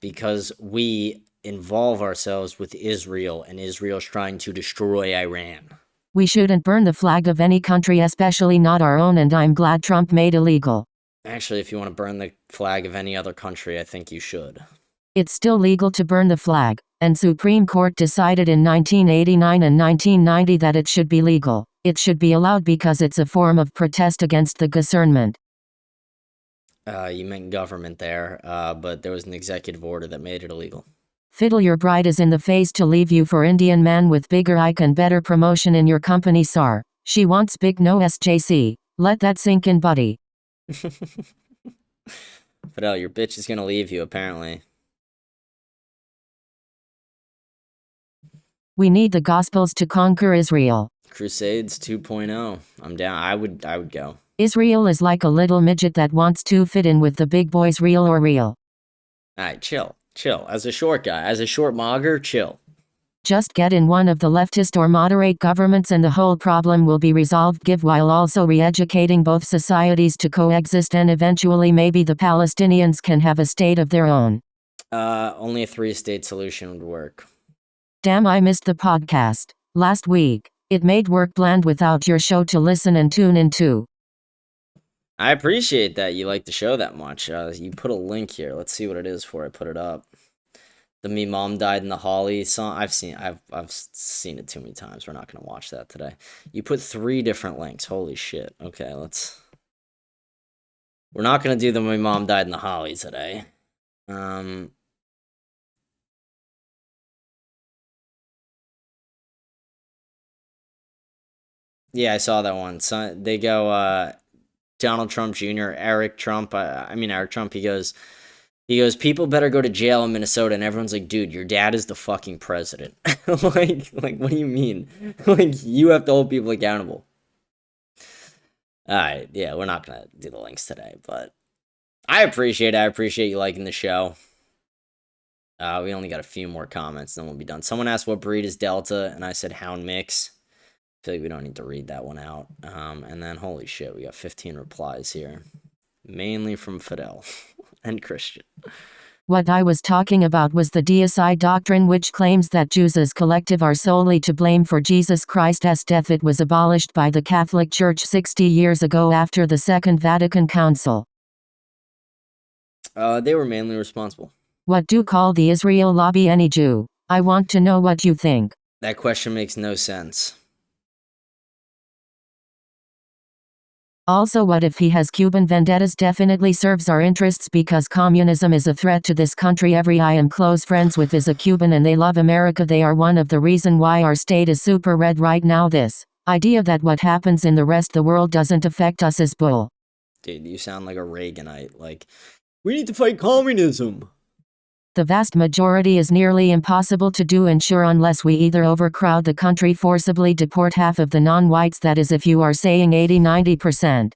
Because we involve ourselves with Israel, and Israel's trying to destroy Iran. We shouldn't burn the flag of any country, especially not our own, and I'm glad Trump made illegal. Actually, if you want to burn the flag of any other country, I think you should. It's still legal to burn the flag, and Supreme Court decided in 1989 and 1990 that it should be legal. It should be allowed because it's a form of protest against the government. You meant government there, but there was an executive order that made it illegal. Fiddle, your bride is in the phase to leave you for Indian man with bigger ike and better promotion in your company, sir. She wants big no SJC. Let that sink in, buddy. Fidel, your bitch is gonna leave you, apparently. We need the Gospels to conquer Israel. Crusades 2.0. I'm down. I would go. Israel is like a little midget that wants to fit in with the big boys. Real or real? Alright, chill. As a short guy, as a short mogger, chill. Just get in one of the leftist or moderate governments and the whole problem will be resolved. Give while also re-educating both societies to coexist, and eventually maybe the Palestinians can have a state of their own. Only a 3-state solution would work. Damn, I missed the podcast last week. It made work bland without your show to listen and tune into. I appreciate that you like the show that much. You put a link here. Let's see what it is before I put it up. The Me Mom Died in the Holly song. I've seen it too many times. We're not gonna watch that today. You put 3 different links. Holy shit. Okay, we're not gonna do the Me Mom Died in the Holly today. Yeah, I saw that one. So they go, Donald Trump Jr., Eric Trump, he goes, people better go to jail in Minnesota, and everyone's like, dude, your dad is the fucking president. like, what do you mean? Like, you have to hold people accountable. Alright, yeah, we're not gonna do the links today, but I appreciate you liking the show. We only got a few more comments, then we'll be done. Someone asked what breed is Delta, and I said Hound Mix. I feel like we don't need to read that one out. And then, holy shit, we got 15 replies here. Mainly from Fidel and Christian. What I was talking about was the deicide doctrine, which claims that Jews as collective are solely to blame for Jesus Christ's death. It was abolished by the Catholic Church 60 years ago after the Second Vatican Council. They were mainly responsible. What do call the Israel lobby any Jew? I want to know what you think. That question makes no sense. Also, what if he has Cuban vendettas? Definitely serves our interests because communism is a threat to this country. Every I am close friends with is a Cuban and they love America. They are one of the reason why our state is super red right now. This idea that what happens in the rest of the world doesn't affect us is bull. Dude, you sound like a Reaganite. Like, we need to fight communism. The vast majority is nearly impossible to do ensure unless we either overcrowd the country, forcibly deport half of the non-whites, that is if you are saying 80-90%.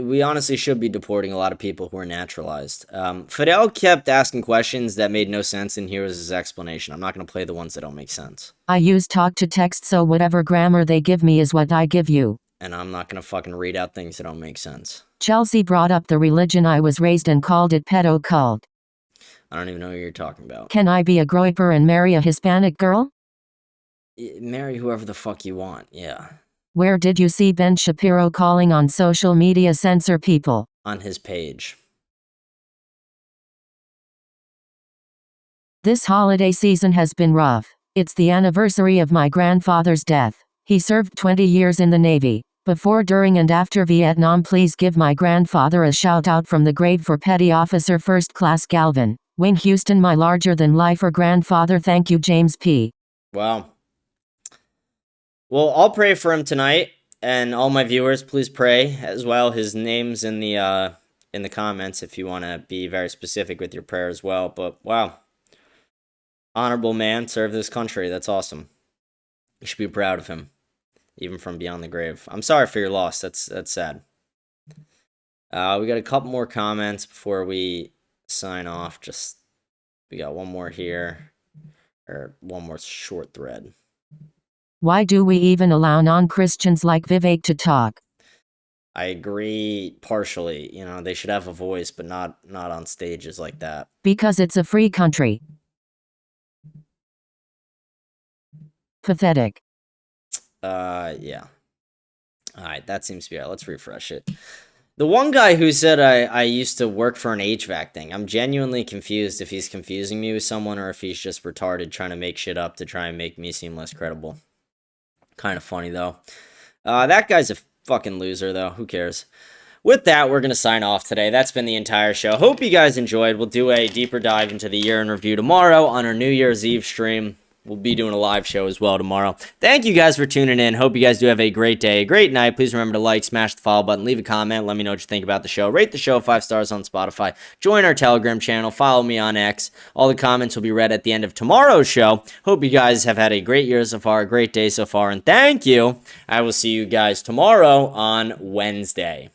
We honestly should be deporting a lot of people who are naturalized. Fidel kept asking questions that made no sense, and here was his explanation. I'm not going to play the ones that don't make sense. I use talk to text, so whatever grammar they give me is what I give you. And I'm not going to fucking read out things that don't make sense. Chelsea brought up the religion I was raised in, called it pedo cult. I don't even know what you're talking about. Can I be a groyper and marry a Hispanic girl? Marry whoever the fuck you want, yeah. Where did you see Ben Shapiro calling on social media censor people? On his page. This holiday season has been rough. It's the anniversary of my grandfather's death. He served 20 years in the Navy. Before, during, and after Vietnam, please give my grandfather a shout out from the grave for Petty Officer First Class Galvin Wayne Houston, my larger-than-lifer grandfather. Thank you, James P. Wow. Well, I'll pray for him tonight, and all my viewers, please pray as well. His name's in the comments if you want to be very specific with your prayer as well. But wow, honorable man, served this country. That's awesome. You should be proud of him, even from beyond the grave. I'm sorry for your loss. That's sad. We got a couple more comments before we sign off. We got one more here, or one more short thread. Why do we even allow non-Christians like Vivek to talk? I agree partially. You know, they should have a voice, but not on stages like that. Because it's a free country. Pathetic. Yeah. All right, that seems to be all right. Let's refresh it. The one guy who said I used to work for an HVAC thing, I'm genuinely confused if he's confusing me with someone or if he's just retarded trying to make shit up to try and make me seem less credible. Kind of funny, though. That guy's a fucking loser, though. Who cares? With that, we're going to sign off today. That's been the entire show. Hope you guys enjoyed. We'll do a deeper dive into the year in review tomorrow on our New Year's Eve stream. We'll be doing a live show as well tomorrow. Thank you guys for tuning in. Hope you guys do have a great day, a great night. Please remember to like, smash the follow button, leave a comment. Let me know what you think about the show. Rate the show 5 stars on Spotify. Join our Telegram channel. Follow me on X. All the comments will be read at the end of tomorrow's show. Hope you guys have had a great year so far, a great day so far, and thank you. I will see you guys tomorrow on Wednesday.